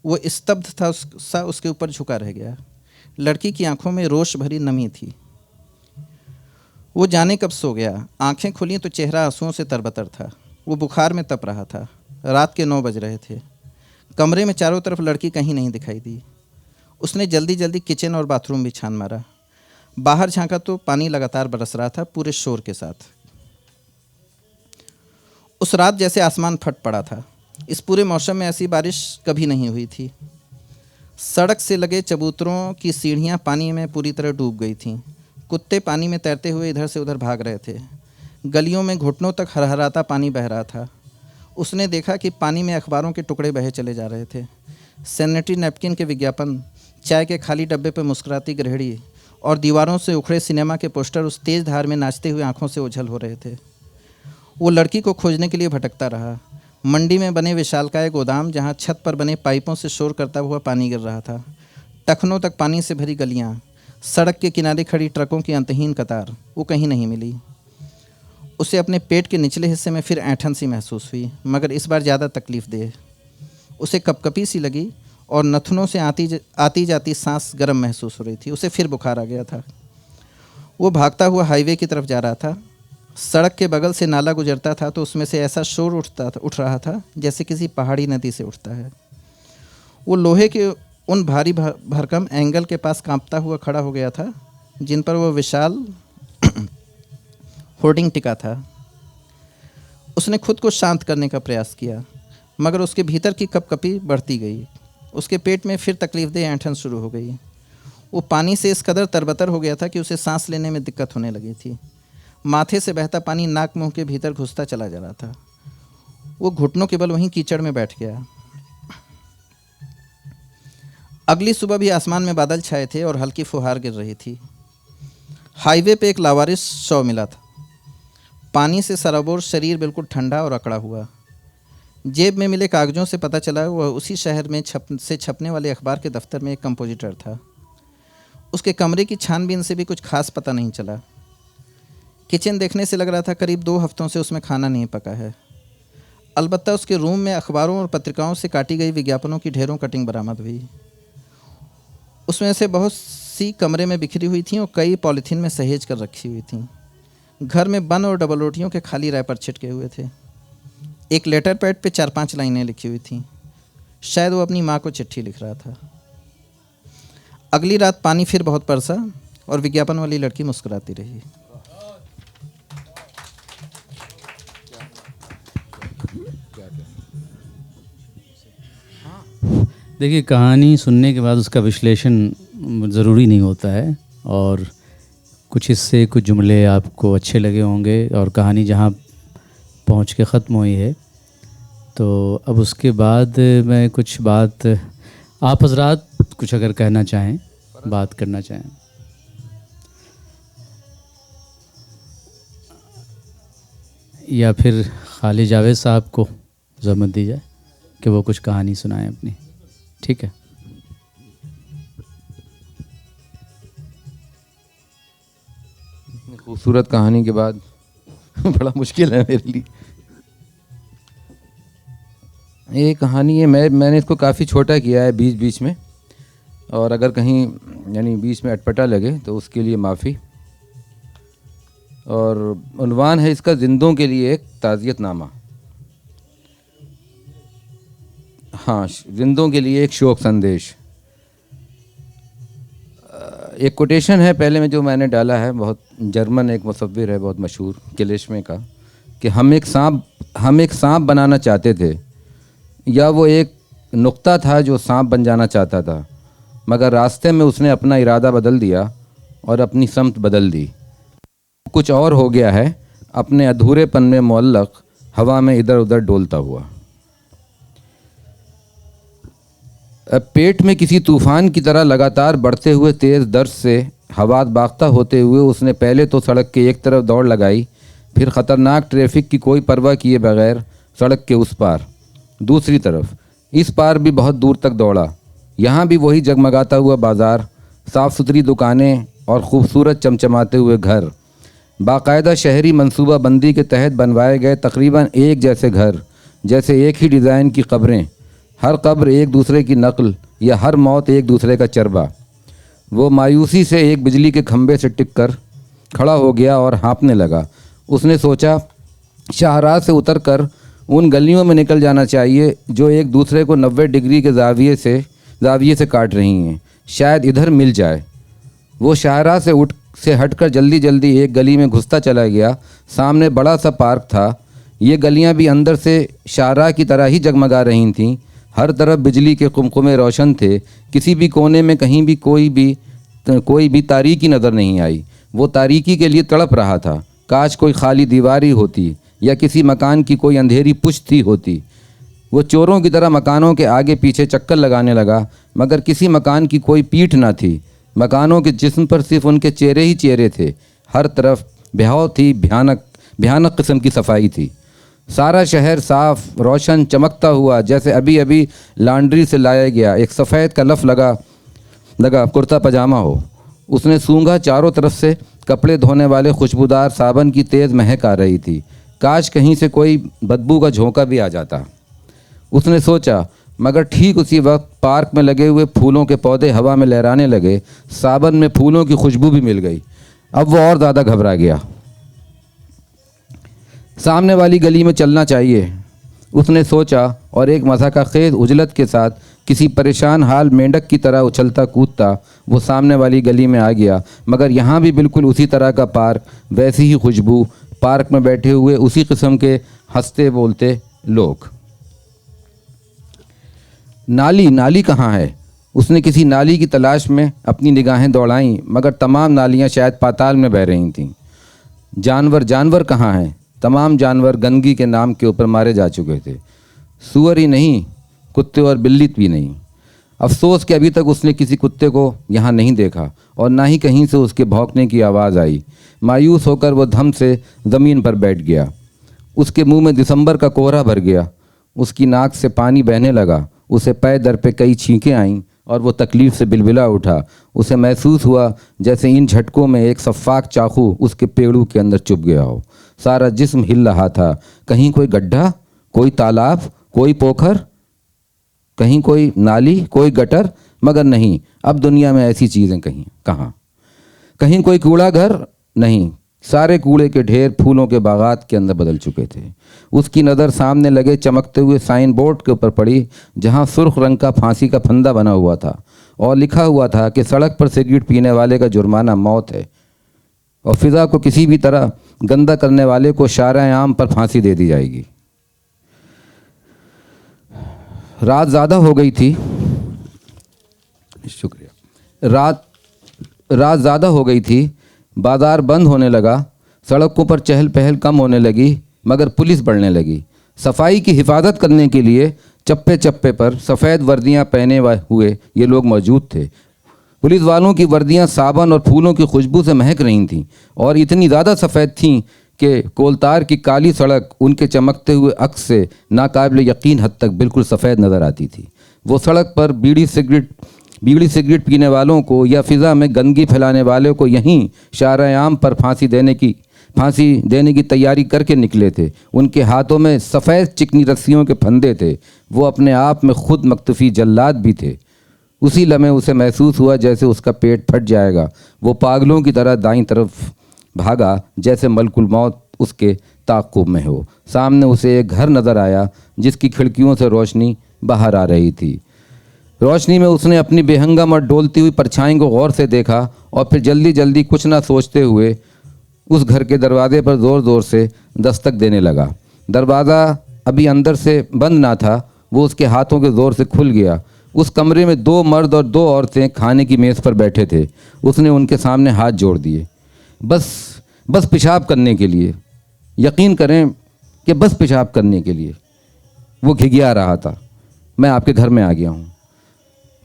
वो स्तब्ध था सा उसके ऊपर झुका रह गया। लड़की की आंखों में रोष भरी नमी थी। वो जाने कब सो गया। आंखें खुली तो चेहरा आंसुओं से तरबतर था। वो बुखार में तप रहा था। रात के 9 बज रहे थे। कमरे में चारों तरफ लड़की कहीं नहीं दिखाई दी। उसने जल्दी जल्दी किचन और बाथरूम भी छान मारा। बाहर झांका तो पानी लगातार बरस रहा था, पूरे शोर के साथ। उस रात जैसे आसमान फट पड़ा था। इस पूरे मौसम में ऐसी बारिश कभी नहीं हुई थी। सड़क से लगे चबूतरों की सीढ़ियां पानी में पूरी तरह डूब गई थीं। कुत्ते पानी में तैरते हुए इधर से उधर भाग रहे थे। गलियों में घुटनों तक हरहराता पानी बह रहा था। उसने देखा कि पानी में अखबारों के टुकड़े बहे चले जा रहे थे। सैनिटरी नैपकिन के विज्ञापन, चाय के खाली डब्बे पर मुस्कुराती गृहिणी और दीवारों से उखड़े सिनेमा के पोस्टर उस तेज़ धार में नाचते हुए आंखों से ओझल हो रहे थे। वो लड़की को खोजने के लिए भटकता रहा। मंडी में बने विशालकाय गोदाम, जहाँ छत पर बने पाइपों से शोर करता हुआ पानी गिर रहा था, टखनों तक पानी से भरी गलियाँ, सड़क के किनारे खड़ी ट्रकों की अंतहीन कतार, वो कहीं नहीं मिली। उसे अपने पेट के निचले हिस्से में फिर ऐंठन सी महसूस हुई, मगर इस बार ज़्यादा तकलीफ़देह। उसे कपकपी सी लगी और नथुनों से आती जाती सांस गर्म महसूस हो रही थी। उसे फिर बुखार आ गया था। वो भागता हुआ हाईवे की तरफ जा रहा था। सड़क के बगल से नाला गुजरता था तो उसमें से ऐसा शोर उठ रहा था जैसे किसी पहाड़ी नदी से उठता है। वो लोहे के उन भारी भरकम एंगल के पास कांपता हुआ खड़ा हो गया था जिन पर वो विशाल होर्डिंग टिका था। उसने खुद को शांत करने का प्रयास किया, मगर उसके भीतर की कपकपी बढ़ती गई। उसके पेट में फिर तकलीफदेह ऐंठन शुरू हो गई। वो पानी से इस कदर तरबतर हो गया था कि उसे सांस लेने में दिक्कत होने लगी थी। माथे से बहता पानी नाक मुंह के भीतर घुसता चला जा रहा था। वो घुटनों के बल वहीं कीचड़ में बैठ गया। अगली सुबह भी आसमान में बादल छाए थे और हल्की फुहार गिर रही थी। हाईवे पे एक लावारिस शव मिला था। पानी से सराबोर शरीर बिल्कुल ठंडा और अकड़ा हुआ। जेब में मिले कागजों से पता चला वह उसी शहर में छपने वाले अखबार के दफ्तर में एक कंपोजिटर था। उसके कमरे की छानबीन से भी कुछ खास पता नहीं चला। किचन देखने से लग रहा था करीब 2 हफ्तों से उसमें खाना नहीं पका है। अलबत्ता उसके रूम में अखबारों और पत्रिकाओं से काटी गई विज्ञापनों की ढेरों कटिंग बरामद हुई। उसमें से बहुत सी कमरे में बिखरी हुई थीं और कई पॉलीथीन में सहेज कर रखी हुई थीं। घर में बन और डबल रोटियों के खाली रैपर छिटके हुए थे। एक लेटर पैड पे 4-5 लाइनें लिखी हुई थीं। शायद वो अपनी माँ को चिट्ठी लिख रहा था। अगली रात पानी फिर बहुत बरसा और विज्ञापन वाली लड़की मुस्कुराती रही। देखिए, कहानी सुनने के बाद उसका विश्लेषण ज़रूरी नहीं होता है, और कुछ हिस्से कुछ जुमले आपको अच्छे लगे होंगे और कहानी जहाँ पहुँच के ख़त्म हुई है। तो अब उसके बाद मैं कुछ बात, आप हजरात कुछ अगर कहना चाहें, बात करना चाहें। या फिर खालिद जावेद साहब को ज़हमत दी जाए कि वो कुछ कहानी सुनाएं अपनी। ठीक है। खूबसूरत कहानी के बाद बड़ा मुश्किल है मेरे लिए। ये कहानी है, मैंने इसको काफ़ी छोटा किया है बीच बीच में, और अगर कहीं यानी बीच में अटपटा लगे तो उसके लिए माफ़ी। और उन्वान है इसका जिंदों के लिए एक ताज़ियतनामा। हाँ, जिंदों के लिए एक शोक संदेश। एक कोटेशन है पहले में जो मैंने डाला है, बहुत जर्मन एक मुसव्विर है बहुत मशहूर, किलेशमे का, कि हम एक सांप बनाना चाहते थे, या वो एक नुक्ता था जो सांप बन जाना चाहता था, मगर रास्ते में उसने अपना इरादा बदल दिया और अपनी समत बदल दी। कुछ और हो गया है, अपने अधूरेपन में मुअल्लक हवा में इधर उधर डोलता हुआ। पेट में किसी तूफ़ान की तरह लगातार बढ़ते हुए तेज़ दर्द से हवात बाख्ता होते हुए उसने पहले तो सड़क के एक तरफ दौड़ लगाई, फिर ख़तरनाक ट्रैफिक की कोई परवाह किए बगैर सड़क के उस पार, दूसरी तरफ, इस पार भी बहुत दूर तक दौड़ा। यहाँ भी वही जगमगाता हुआ बाज़ार, साफ़ सुथरी दुकानें और ख़ूबसूरत चमचमाते हुए घर, बाकायदा शहरी मंसूबा बंदी के तहत बनवाए गए तकरीबन एक जैसे घर, जैसे एक ही डिज़ाइन की कब्रें, हर कब्र एक दूसरे की नकल या हर मौत एक दूसरे का चरबा। वो मायूसी से एक बिजली के खंभे से टिककर खड़ा हो गया और हाँफने लगा। उसने सोचा, शाहराह से उतरकर उन गलियों में निकल जाना चाहिए जो एक दूसरे को 90 डिग्री के ज़ाविये से काट रही हैं, शायद इधर मिल जाए। वो शाहराह से हटकर जल्दी जल्दी एक गली में घुसता चला गया। सामने बड़ा सा पार्क था। ये गलियां भी अंदर से शाहराह की तरह ही जगमगा रही थीं। हर तरफ बिजली के कुमकुमे रोशन थे। किसी भी कोने में कहीं भी कोई भी तारीकी नज़र नहीं आई। वो तारीकी के लिए तड़प रहा था। काश कोई खाली दीवार ही होती या किसी मकान की कोई अंधेरी पुश्त ही होती। वो चोरों की तरह मकानों के आगे पीछे चक्कर लगाने लगा, मगर किसी मकान की कोई पीठ ना थी। मकानों के जिस्म पर सिर्फ उनके चेहरे ही चेहरे थे। हर तरफ बहुत ही भयानक किस्म की सफाई थी। सारा शहर साफ, रोशन, चमकता हुआ, जैसे अभी अभी लॉन्ड्री से लाया गया एक सफ़ेद का लफ लगा कुर्ता पजामा हो। उसने सूंघा, चारों तरफ से कपड़े धोने वाले खुशबूदार साबन की तेज़ महक आ रही थी। काश कहीं से कोई बदबू का झोंका भी आ जाता, उसने सोचा। मगर ठीक उसी वक्त पार्क में लगे हुए फूलों के पौधे हवा में लहराने लगे। साबन में फूलों की खुशबू भी मिल गई। अब वो और ज़्यादा घबरा गया। सामने वाली गली में चलना चाहिए, उसने सोचा, और एक मज़ाक़खेज़ उजलत के साथ किसी परेशान हाल मेंढक की तरह उछलता कूदता वो सामने वाली गली में आ गया। मगर यहाँ भी बिल्कुल उसी तरह का पार्क, वैसी ही खुशबू, पार्क में बैठे हुए उसी किस्म के हंसते बोलते लोग। नाली कहाँ है? उसने किसी नाली की तलाश में अपनी निगाहें दौड़ाईं, मगर तमाम नालियाँ शायद पाताल में बह रही थीं। जानवर कहाँ हैं? तमाम जानवर गंदगी के नाम के ऊपर मारे जा चुके थे। सूअर ही नहीं, कुत्ते और बिल्ली भी नहीं। अफसोस कि अभी तक उसने किसी कुत्ते को यहाँ नहीं देखा और ना ही कहीं से उसके भौंकने की आवाज़ आई। मायूस होकर वह धम से ज़मीन पर बैठ गया। उसके मुंह में दिसंबर का कोहरा भर गया। उसकी नाक से पानी बहने लगा। उसे पैर दर पे कई छींकें आईं और वो तकलीफ़ से बिलबिला उठा। उसे महसूस हुआ जैसे इन झटकों में एक सफ़ाक चाकू उसके पेड़ों के अंदर चुभ गया हो। सारा जिस्म हिल रहा था। कहीं कोई गड्ढा, कोई तालाब, कोई पोखर, कहीं कोई नाली, कोई गटर, मगर नहीं, अब दुनिया में ऐसी चीज़ें कहाँ? कहीं कोई कूड़ा घर नहीं। सारे कूड़े के ढेर फूलों के बागात के अंदर बदल चुके थे। उसकी नज़र सामने लगे चमकते हुए साइन बोर्ड के ऊपर पड़ी, जहां सुर्ख रंग का फांसी का फंदा बना हुआ था और लिखा हुआ था कि सड़क पर सिगरेट पीने वाले का जुर्माना मौत है और फिज़ा को किसी भी तरह गंदा करने वाले को शार-ए-आम पर फांसी दे दी जाएगी। रात ज़्यादा हो गई थी। शुक्रिया। रात ज़्यादा हो गई थी। बाज़ार बंद होने लगा। सड़कों पर चहल पहल कम होने लगी, मगर पुलिस बढ़ने लगी। सफाई की हिफाजत करने के लिए चप्पे चप्पे पर सफ़ेद वर्दियां पहने हुए ये लोग मौजूद थे। पुलिस वालों की वर्दियां साबन और फूलों की खुशबू से महक रही थीं और इतनी ज़्यादा सफ़ेद थीं कि कोलतार की काली सड़क उनके चमकते हुए अक्स से नाकाबिल यकीन हद तक बिल्कुल सफ़ेद नज़र आती थी। वो सड़क पर बीड़ी सिगरेट पीने वालों को या फ़िज़ा में गंदगी फैलाने वालों को यहीं शार-ए-आम पर फांसी देने की तैयारी करके निकले थे। उनके हाथों में सफ़ेद चिकनी रस्सियों के फंदे थे। वो अपने आप में खुद मख्तूफ़ी जल्लाद भी थे। उसी लम्हे उसे महसूस हुआ जैसे उसका पेट फट जाएगा। वो पागलों की तरह दाईं तरफ भागा जैसे मलकुल मौत उसके ताक़ुब में हो। सामने उसे एक घर नज़र आया जिसकी खिड़कियों से रोशनी बाहर आ रही थी। रोशनी में उसने अपनी बेहंगम और डोलती हुई परछाई को गौर से देखा और फिर जल्दी जल्दी कुछ ना सोचते हुए उस घर के दरवाजे पर ज़ोर ज़ोर से दस्तक देने लगा। दरवाज़ा अभी अंदर से बंद ना था, वो उसके हाथों के ज़ोर से खुल गया। उस कमरे में 2 मर्द और 2 औरतें खाने की मेज़ पर बैठे थे। उसने उनके सामने हाथ जोड़ दिए, बस पेशाब करने के लिए। यकीन करें कि बस पेशाब करने के लिए। वो घिघिया रहा था। मैं आपके घर में आ गया हूँ।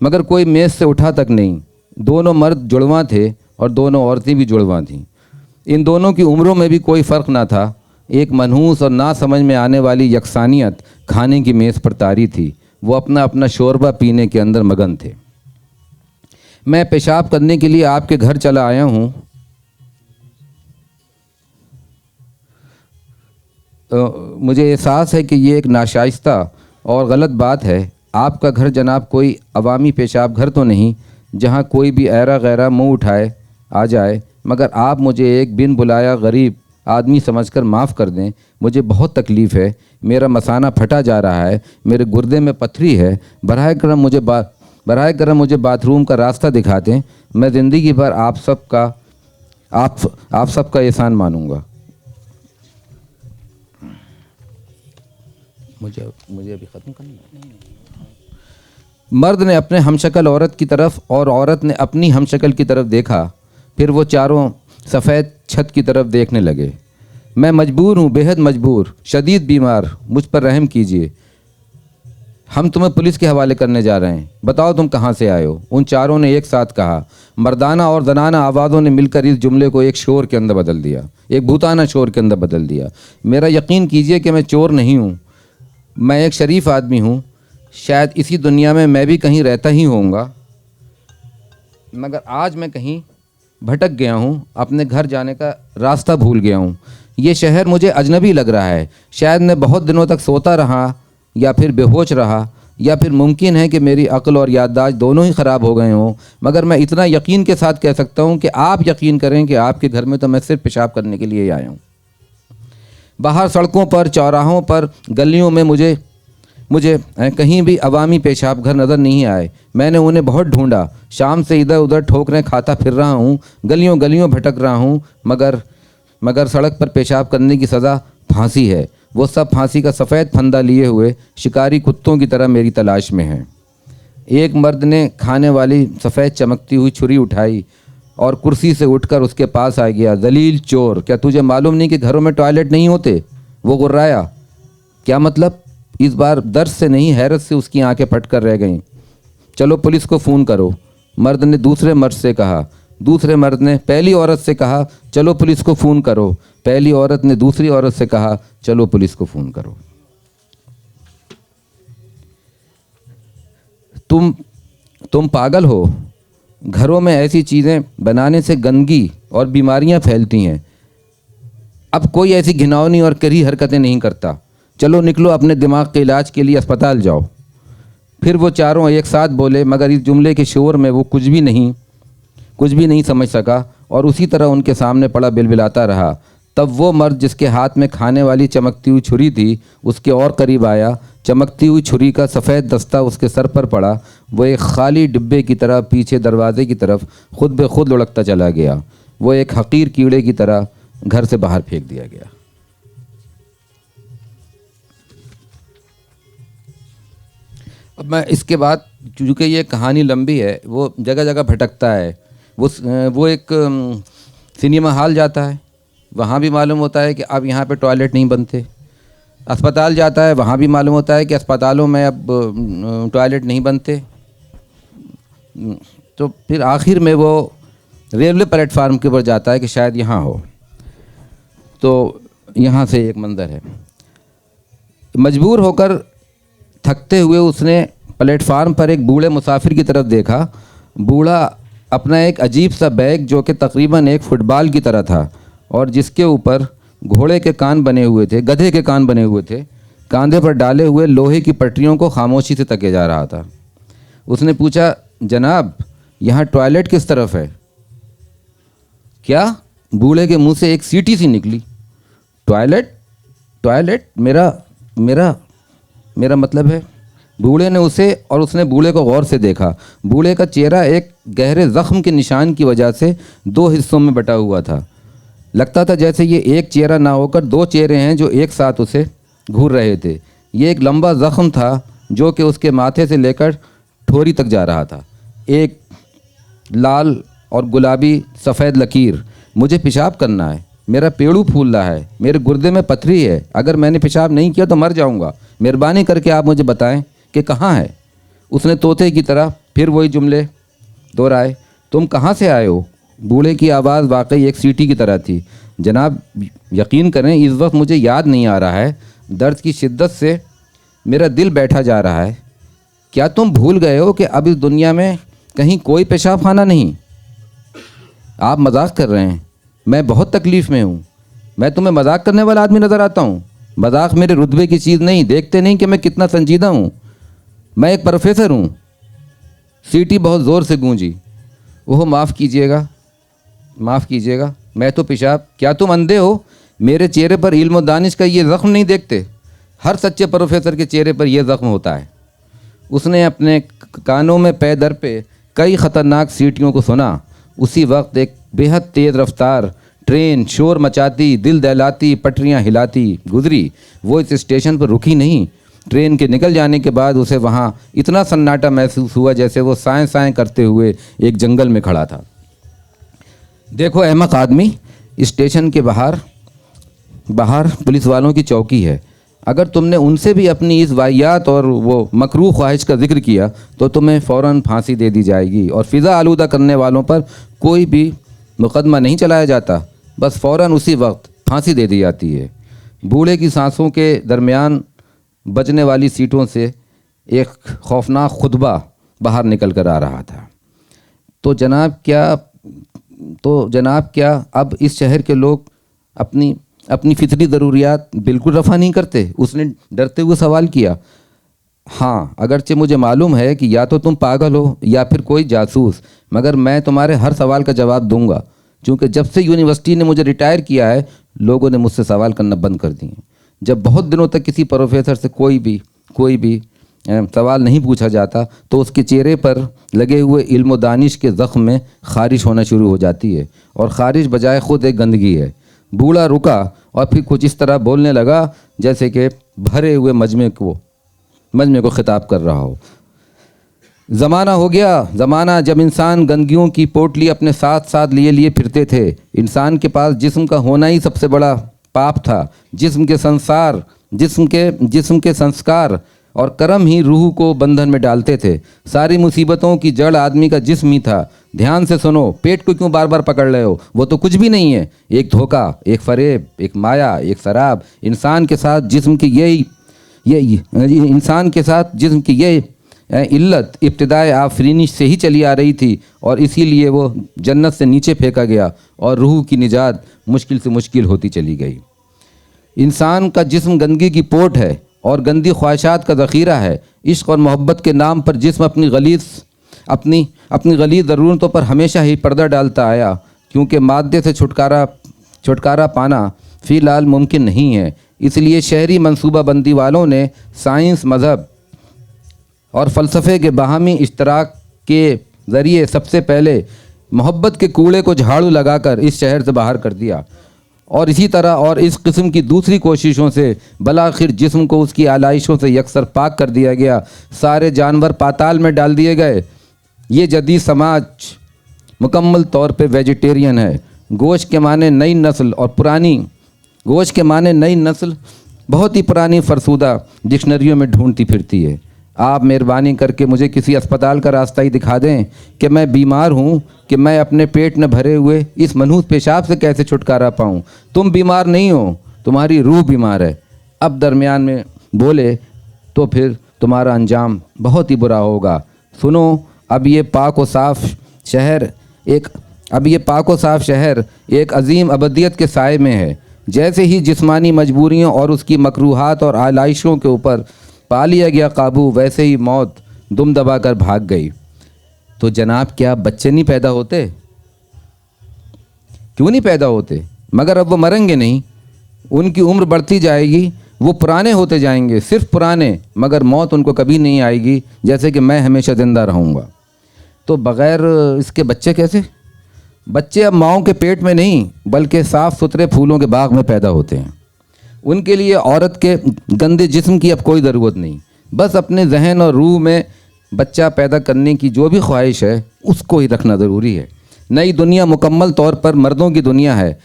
मगर कोई मेज़ से उठा तक नहीं। दोनों मर्द जुड़वा थे और दोनों औरतें भी जुड़वा थीं। इन दोनों की उम्रों में भी कोई फ़र्क ना था। एक मनहूस और ना समझ में आने वाली यकसानियत खाने की मेज़ पर तारी थी। वो अपना अपना शोरबा पीने के अंदर मगन थे। मैं पेशाब करने के लिए आपके घर चला आया हूँ। मुझे एहसास है कि ये एक नाशाइस्ता और गलत बात है। आपका घर जनाब कोई अवामी पेशाब घर तो नहीं जहाँ कोई भी ऐरा गैरा मुंह उठाए आ जाए, मगर आप मुझे एक बिन बुलाया गरीब आदमी समझकर माफ़ कर दें। मुझे बहुत तकलीफ़ है। मेरा मसाना फटा जा रहा है। मेरे गुर्दे में पथरी है। बराए करम मुझे बाथरूम का रास्ता दिखा दें। मैं ज़िंदगी भर आप सबका एहसान मानूंगा। मुझे अभी ख़त्म करना है। मर्द ने अपने हमशक्ल औरत की तरफ और औरत ने अपनी हमशक्ल की तरफ देखा। फिर वो चारों सफ़ेद छत की तरफ देखने लगे। मैं मजबूर हूँ, बेहद मजबूर, शदीद बीमार, मुझ पर रहम कीजिए। हम तुम्हें पुलिस के हवाले करने जा रहे हैं, बताओ तुम कहाँ से आए हो। उन चारों ने एक साथ कहा। मर्दाना और जनाना आवाज़ों ने मिलकर इस जुमले को एक शोर के अंदर बदल दिया, एक भूताना शोर के अंदर बदल दिया। मेरा यकीन कीजिए कि मैं चोर नहीं हूँ, मैं एक शरीफ आदमी हूँ। शायद इसी दुनिया में मैं भी कहीं रहता ही होऊंगा, मगर आज मैं कहीं भटक गया हूँ, अपने घर जाने का रास्ता भूल गया हूँ। ये शहर मुझे अजनबी लग रहा है। शायद मैं बहुत दिनों तक सोता रहा या फिर बेहोश रहा, या फिर मुमकिन है कि मेरी अक्ल और याददाश्त दोनों ही ख़राब हो गए हों। मगर मैं इतना यकीन के साथ कह सकता हूँ कि आप यकीन करें कि आपके घर में तो मैं सिर्फ पेशाब करने के लिए ही आया हूँ। बाहर सड़कों पर, चौराहों पर, गलियों में मुझे कहीं भी अवामी पेशाब घर नज़र नहीं आए। मैंने उन्हें बहुत ढूंढा। शाम से इधर उधर ठोकरें खाता फिर रहा हूँ, गलियों गलियों भटक रहा हूँ, मगर सड़क पर पेशाब करने की सज़ा फांसी है। वो सब फांसी का सफ़ेद फंदा लिए हुए शिकारी कुत्तों की तरह मेरी तलाश में हैं। एक मर्द ने खाने वाली सफ़ेद चमकती हुई छुरी उठाई और कुर्सी से उठकर उसके पास आ गया। जलील चोर, क्या तुझे मालूम नहीं कि घरों में टॉयलेट नहीं होते? वो गुर्राया। क्या मतलब? इस बार दर्द से नहीं, हैरत से उसकी आंखें फट कर रह गईं। चलो पुलिस को फ़ोन करो, मर्द ने दूसरे मर्द से कहा। दूसरे मर्द ने पहली औरत से कहा, चलो पुलिस को फ़ोन करो। पहली औरत ने दूसरी औरत से कहा, चलो पुलिस को फ़ोन करो। तुम पागल हो। घरों में ऐसी चीज़ें बनाने से गंदगी और बीमारियां फैलती हैं। अब कोई ऐसी घिनौनी और कड़ी हरकतें नहीं करता। चलो निकलो, अपने दिमाग के इलाज के लिए अस्पताल जाओ। फिर वो चारों एक साथ बोले, मगर इस जुमले के शोर में वो कुछ भी नहीं समझ सका और उसी तरह उनके सामने पड़ा बिलबिलाता रहा। तब वो मर्द जिसके हाथ में खाने वाली चमकती हुई छुरी थी उसके और करीब आया। चमकती हुई छुरी का सफ़ेद दस्ता उसके सर पर पड़ा। वो एक खाली डिब्बे की तरह पीछे दरवाजे की तरफ खुद ब खुद लुढ़कता चला गया। वो एक हकीर कीड़े की तरह घर से बाहर फेंक दिया गया। अब मैं इसके बाद, चूँकि ये कहानी लंबी है, वो जगह जगह भटकता है। वो एक सिनेमा हॉल जाता है, वहाँ भी मालूम होता है कि अब यहाँ पे टॉयलेट नहीं बनते। अस्पताल जाता है, वहाँ भी मालूम होता है कि अस्पतालों में अब टॉयलेट नहीं बनते। तो फिर आखिर में वो रेलवे प्लेटफार्म के ऊपर जाता है कि शायद यहाँ हो। तो यहाँ से एक मंज़र है। मजबूर होकर थकते हुए उसने प्लेटफार्म पर एक बूढ़े मुसाफिर की तरफ देखा। बूढ़ा अपना एक अजीब सा बैग, जो कि तकरीबन एक फुटबॉल की तरह था और जिसके ऊपर घोड़े के कान बने हुए थे, गधे के कान बने हुए थे, कंधे पर डाले हुए लोहे की पटरियों को खामोशी से तके जा रहा था। उसने पूछा, जनाब यहाँ टॉयलेट किस तरफ है? क्या? बूढ़े के मुंह से एक सीटी सी निकली। टॉयलेट मेरा मतलब है। बूढ़े ने उसने बूढ़े को गौर से देखा। बूढ़े का चेहरा एक गहरे ज़ख्म के निशान की वजह से दो हिस्सों में बटा हुआ था। लगता था जैसे ये एक चेहरा ना होकर दो चेहरे हैं जो एक साथ उसे घूर रहे थे। ये एक लंबा ज़ख्म था जो कि उसके माथे से लेकर ठोरी तक जा रहा था। एक लाल और गुलाबी सफ़ेद लकीर। मुझे पेशाब करना है, मेरा पेड़ू फूल रहा है, मेरे गुर्दे में पथरी है, अगर मैंने पेशाब नहीं किया तो मर जाऊंगा, मेहरबानी करके आप मुझे बताएं कि कहाँ है। उसने तोते की तरह फिर वही जुमले दोहराए। तुम कहाँ से आए हो? बूढ़े की आवाज़ वाकई एक सीटी की तरह थी। जनाब यकीन करें, इस वक्त मुझे याद नहीं आ रहा है। दर्द की शिद्दत से मेरा दिल बैठा जा रहा है। क्या तुम भूल गए हो कि अब इस दुनिया में कहीं कोई पेशाब खाना नहीं? आप मजाक कर रहे हैं, मैं बहुत तकलीफ़ में हूँ। मैं तुम्हें मजाक करने वाला आदमी नज़र आता हूँ? मजाक मेरे रुतबे की चीज़ नहीं, देखते नहीं कि मैं कितना संजीदा हूँ। मैं एक प्रोफेसर हूँ। सीटी बहुत ज़ोर से गूंजी। ओह माफ़ कीजिएगा, मैं तो पेशाब। क्या तुम अंधे हो? मेरे चेहरे पर इल्म व दानिश का ये ज़ख्म नहीं देखते? हर सच्चे प्रोफेसर के चेहरे पर यह ज़ख्म होता है। उसने अपने कानों में पै दर पे कई ख़तरनाक सीटियों को सुना। उसी वक्त एक बेहद तेज़ रफ्तार ट्रेन शोर मचाती, दिल दहलाती, पटरियां हिलाती गुजरी। वो इस स्टेशन पर रुकी नहीं, ट्रेन के निकल जाने के बाद उसे वहाँ इतना सन्नाटा महसूस हुआ जैसे वो साएं साएं करते हुए एक जंगल में खड़ा था। देखो अहमक आदमी, स्टेशन के बाहर पुलिस वालों की चौकी है। अगर तुमने उनसे भी अपनी इस वाहियात और वो मकरूह ख्वाहिश का जिक्र किया तो तुम्हें फ़ौरन फांसी दे दी जाएगी। और फ़िज़ा आलूदा करने वालों पर कोई भी मुकदमा नहीं चलाया जाता, बस फ़ौरन उसी वक्त फांसी दे दी जाती है। बूढ़े की सांसों के दरमियान बजने वाली सीटों से एक खौफनाक खुतबा बाहर निकल कर आ रहा था। तो जनाब क्या अब इस शहर के लोग अपनी फितरी ज़रूरियात बिल्कुल रफ़ा नहीं करते? उसने डरते हुए सवाल किया। हाँ, अगरचे मुझे मालूम है कि या तो तुम पागल हो या फिर कोई जासूस, मगर मैं तुम्हारे हर सवाल का जवाब दूंगा, क्योंकि जब से यूनिवर्सिटी ने मुझे रिटायर किया है लोगों ने मुझसे सवाल करना बंद कर दिए। जब बहुत दिनों तक किसी प्रोफेसर से कोई भी सवाल नहीं पूछा जाता तो उसके चेहरे पर लगे हुए इल्म व दानिश के ज़ख्म में ख़ारिश होना शुरू हो जाती है, और ख़ारिश बजाय ख़ुद एक गंदगी है। बूढ़ा रुका और फिर कुछ इस तरह बोलने लगा जैसे कि भरे हुए मजमे को ख़िताब कर रहा हो। ज़माना हो गया, ज़माना जब इंसान गंदगियों की पोटली अपने साथ साथ लिए फिरते थे। इंसान के पास जिस्म का होना ही सबसे बड़ा पाप था। जिस्म के संस्कार और कर्म ही रूह को बंधन में डालते थे। सारी मुसीबतों की जड़ आदमी का जिस्म ही था। ध्यान से सुनो, पेट को क्यों बार बार पकड़ रहे हो? वो तो कुछ भी नहीं है, एक धोखा, एक फरेब, एक माया, एक शराब। इंसान के साथ जिस्म की ये इल्लत इब्तिदाए आफरीनिश से ही चली आ रही थी, और इसीलिए वो जन्नत से नीचे फेंका गया और रूह की निजात मुश्किल से मुश्किल होती चली गई। इंसान का जिस्म गंदगी की पोट है और गंदी ख्वाहिशात का ज़ख़ीरा है। इश्क़ और मोहब्बत के नाम पर जिस्म अपनी गलीज़ ज़रूरतों पर हमेशा ही पर्दा डालता आया, क्योंकि मादे से छुटकारा पाना फ़िलहाल मुमकिन नहीं है। इसलिए शहरी मंसूबाबंदी वालों ने साइंस, मज़हब और फ़लसफ़े के बाहमी इश्तराक के ज़रिए सबसे पहले मोहब्बत के कूड़े को झाड़ू लगाकर इस शहर से बाहर कर दिया, और इसी तरह और इस किस्म की दूसरी कोशिशों से बलाखिर जिस्म को उसकी आलाइशों से यकसर पाक कर दिया गया। सारे जानवर पाताल में डाल दिए गए। ये जदीद समाज मुकम्मल तौर पे वेजिटेरियन है। गोश्त के माने नई नस्ल बहुत ही पुरानी फरसूदा डिक्शनरियों में ढूंढती फिरती है। आप मेहरबानी करके मुझे किसी अस्पताल का रास्ता ही दिखा दें कि मैं बीमार हूँ, कि मैं अपने पेट में भरे हुए इस मनहूस पेशाब से कैसे छुटकारा पाऊँ। तुम बीमार नहीं हो, तुम्हारी रूह बीमार है। अब दरमियान में बोले तो फिर तुम्हारा अंजाम बहुत ही बुरा होगा। सुनो, अब ये पाक व साफ़ शहर एक अजीम अबदियत के साए में है। जैसे ही जिस्मानी मजबूरियों और उसकी मकरूहात और आलाइशों के ऊपर पा लिया गया काबू, वैसे ही मौत दुम दबा कर भाग गई। तो जनाब क्या बच्चे नहीं पैदा होते? क्यों नहीं पैदा होते? मगर अब वो मरेंगे नहीं, उनकी उम्र बढ़ती जाएगी, वो पुराने होते जाएंगे, सिर्फ पुराने, मगर मौत उनको कभी नहीं आएगी, जैसे कि मैं हमेशा ज़िंदा रहूँगा। तो बग़ैर इसके बच्चे कैसे? बच्चे अब माँओं के पेट में नहीं बल्कि साफ़ सुथरे फूलों के बाग में पैदा होते हैं। उनके लिए औरत के गंदे जिस्म की अब कोई ज़रूरत नहीं, बस अपने जहन और रूह में बच्चा पैदा करने की जो भी ख्वाहिश है उसको ही रखना ज़रूरी है। नई दुनिया मुकम्मल तौर पर मर्दों की दुनिया है।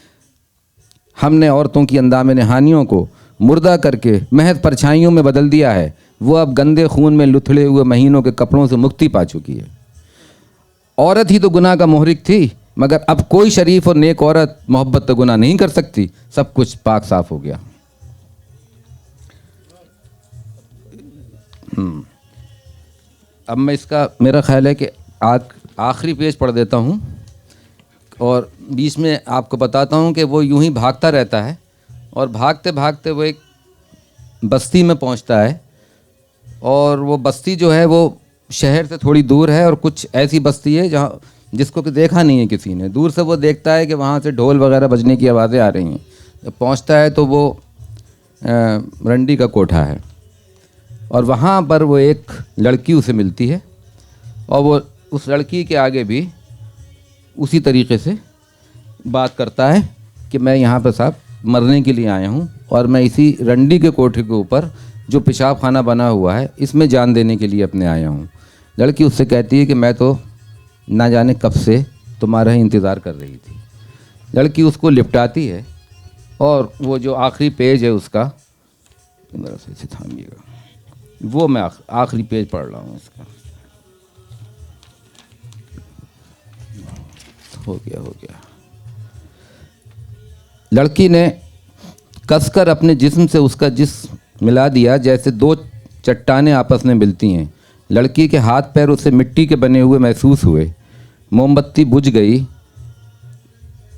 हमने औरतों की अंदाम नहानियों को मुर्दा करके महज परछाइयों में बदल दिया है। वो अब गंदे खून में लुथड़े हुए महीनों के कपड़ों से मुक्ति पा चुकी है। औरत ही तो गुनाह का मुहरिक थी, मगर अब कोई शरीफ और नेक औरत मोहब्बत तो गुनाह नहीं कर सकती। सब कुछ पाक साफ हो गया। अब मैं इसका मेरा ख्याल है कि आखिरी पेज पढ़ देता हूँ और बीच में आपको बताता हूँ कि वो यूं ही भागता रहता है, और भागते भागते वो एक बस्ती में पहुँचता है, और वो बस्ती जो है वो शहर से थोड़ी दूर है, और कुछ ऐसी बस्ती है जहाँ जिसको कि देखा नहीं है किसी ने। दूर से वो देखता है कि वहाँ से ढोल वगैरह बजने की आवाज़ें आ रही हैं। जब पहुँचता है तो वो रंडी का कोठा है, और वहाँ पर वो एक लड़की उसे मिलती है, और वो उस लड़की के आगे भी उसी तरीके से बात करता है कि मैं यहाँ पर साहब मरने के लिए आया हूँ, और मैं इसी रंडी के कोठे के ऊपर जो पेशाब खाना बना हुआ है इसमें जान देने के लिए अपने आया हूँ। लड़की उससे कहती है कि मैं तो ना जाने कब से तुम्हारा ही इंतज़ार कर रही थी। लड़की उसको लिपटाती है और वो जो आखिरी पेज है उसका, मेरा से थामिएगा, वो मैं आखिरी पेज पढ़ रहा हूँ इसका। हो गया। लड़की ने कसकर अपने जिस्म से उसका जिस्म मिला दिया जैसे दो चट्टानें आपस में मिलती हैं। लड़की के हाथ पैर उसे मिट्टी के बने हुए महसूस हुए। मोमबत्ती बुझ गई।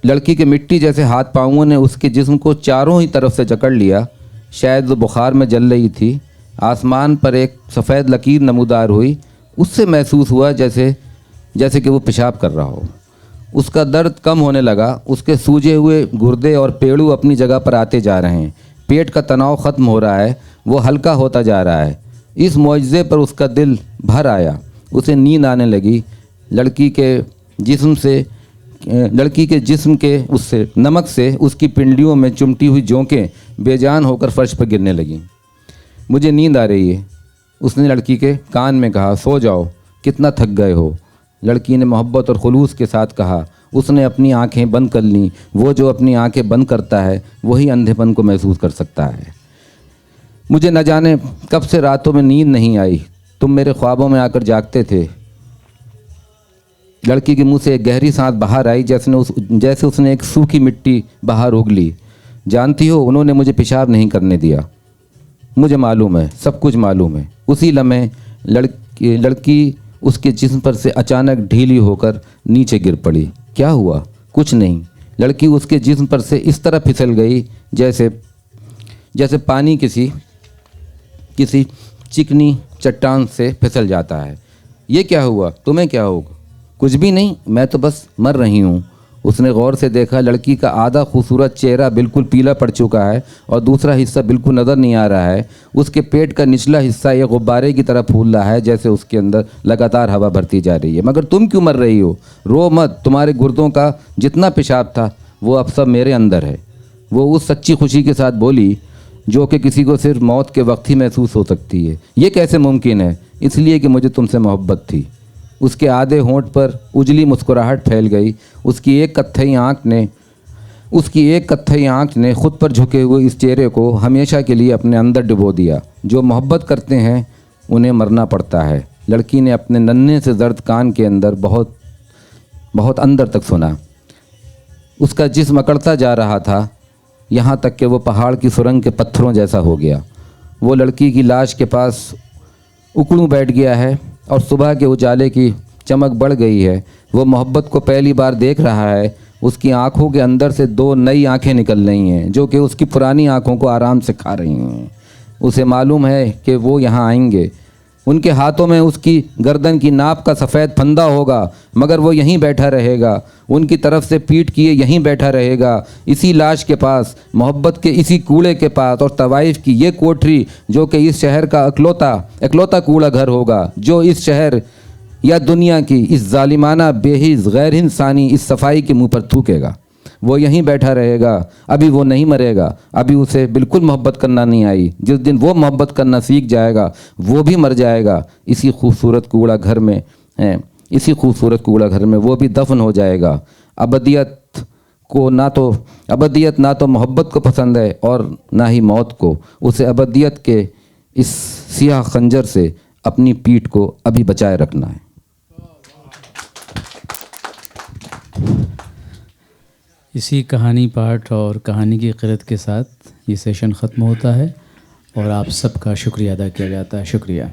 लड़की के मिट्टी जैसे हाथ पाँवों ने उसके जिस्म को चारों ही तरफ से जकड़ लिया। शायद वो बुखार में जल रही थी। आसमान पर एक सफ़ेद लकीर नमूदार हुई। उससे महसूस हुआ जैसे कि वो पेशाब कर रहा हो। उसका दर्द कम होने लगा। उसके सूजे हुए गुर्दे और पेड़ू अपनी जगह पर आते जा रहे हैं। पेट का तनाव ख़त्म हो रहा है। वो हल्का होता जा रहा है। इस मुआजिज़े पर उसका दिल भर आया। उसे नींद आने लगी। लड़की के जिस्म के उससे नमक से उसकी पिंडलियों में चुमटी हुई जोंकें बेजान होकर फर्श पर गिरने लगीं। मुझे नींद आ रही है, उसने लड़की के कान में कहा। सो जाओ, कितना थक गए हो। लड़की ने मोहब्बत और खुलूस के साथ कहा। उसने अपनी आंखें बंद कर लीं। वो जो अपनी आंखें बंद करता है वही अंधेपन को महसूस कर सकता है। मुझे न जाने कब से रातों में नींद नहीं आई। तुम मेरे ख्वाबों में आकर जागते थे। लड़की के मुंह से एक गहरी सांस बाहर आई जैसे उसने एक सूखी मिट्टी बाहर उगली। जानती हो, उन्होंने मुझे पेशाब नहीं करने दिया। मुझे मालूम है, सब कुछ मालूम है। उसी लम्हे लड़की उसके जिस्म पर से अचानक ढीली होकर नीचे गिर पड़ी। क्या हुआ? कुछ नहीं। लड़की उसके जिस्म पर से इस तरह फिसल गई जैसे पानी किसी चिकनी चट्टान से फिसल जाता है। ये क्या हुआ? तुम्हें क्या होगा? कुछ भी नहीं, मैं तो बस मर रही हूँ। उसने गौर से देखा। लड़की का आधा खूबसूरत चेहरा बिल्कुल पीला पड़ चुका है और दूसरा हिस्सा बिल्कुल नज़र नहीं आ रहा है। उसके पेट का निचला हिस्सा एक गुब्बारे की तरह फूल रहा है, जैसे उसके अंदर लगातार हवा भरती जा रही है। मगर तुम क्यों मर रही हो? रो मत। तुम्हारे गुर्दों का जितना पेशाब था वो अब सब मेरे अंदर है। वो उस सच्ची खुशी के साथ बोली जो कि किसी को सिर्फ मौत के वक्त ही महसूस हो सकती है। ये कैसे मुमकिन है? इसलिए कि मुझे तुमसे मोहब्बत थी। उसके आधे होंठ पर उजली मुस्कुराहट फैल गई। उसकी एक कत्थई आँख ने खुद पर झुके हुए इस चेहरे को हमेशा के लिए अपने अंदर डुबो दिया। जो मोहब्बत करते हैं उन्हें मरना पड़ता है। लड़की ने अपने नन्हे से जर्द कान के अंदर बहुत बहुत अंदर तक सुना। उसका जिस्म अकड़ता जा रहा था, यहाँ तक कि वो पहाड़ की सुरंग के पत्थरों जैसा हो गया। वो लड़की की लाश के पास उकड़ू बैठ गया है और सुबह के उजाले की चमक बढ़ गई है। वो मोहब्बत को पहली बार देख रहा है। उसकी आंखों के अंदर से दो नई आंखें निकल रही हैं जो कि उसकी पुरानी आंखों को आराम से खा रही हैं। उसे मालूम है कि वो यहाँ आएंगे। उनके हाथों में उसकी गर्दन की नाप का सफ़ेद फंदा होगा, मगर वो यहीं बैठा रहेगा। उनकी तरफ से पीठ किए यहीं बैठा रहेगा, इसी लाश के पास, मोहब्बत के इसी कूड़े के पास। और तवाइफ की ये कोठरी जो कि इस शहर का इकलौता कूड़ा घर होगा, जो इस शहर या दुनिया की इस जालिमाना बेहिस गैर इंसानी इस सफाई के मुंह पर थूकेगा। वो यहीं बैठा रहेगा। अभी वो नहीं मरेगा। अभी उसे बिल्कुल मोहब्बत करना नहीं आई। जिस दिन वो मोहब्बत करना सीख जाएगा वो भी मर जाएगा। इसी खूबसूरत कूड़ा घर में वो भी दफन हो जाएगा। अबदियत ना तो मोहब्बत को पसंद है और ना ही मौत को। उसे अबदियत के इस सियाह खंजर से अपनी पीठ को अभी बचाए रखना है। इसी कहानी पाठ और कहानी की क़िरत के साथ ये सेशन ख़त्म होता है और आप सबका शुक्रिया अदा किया जाता है। शुक्रिया।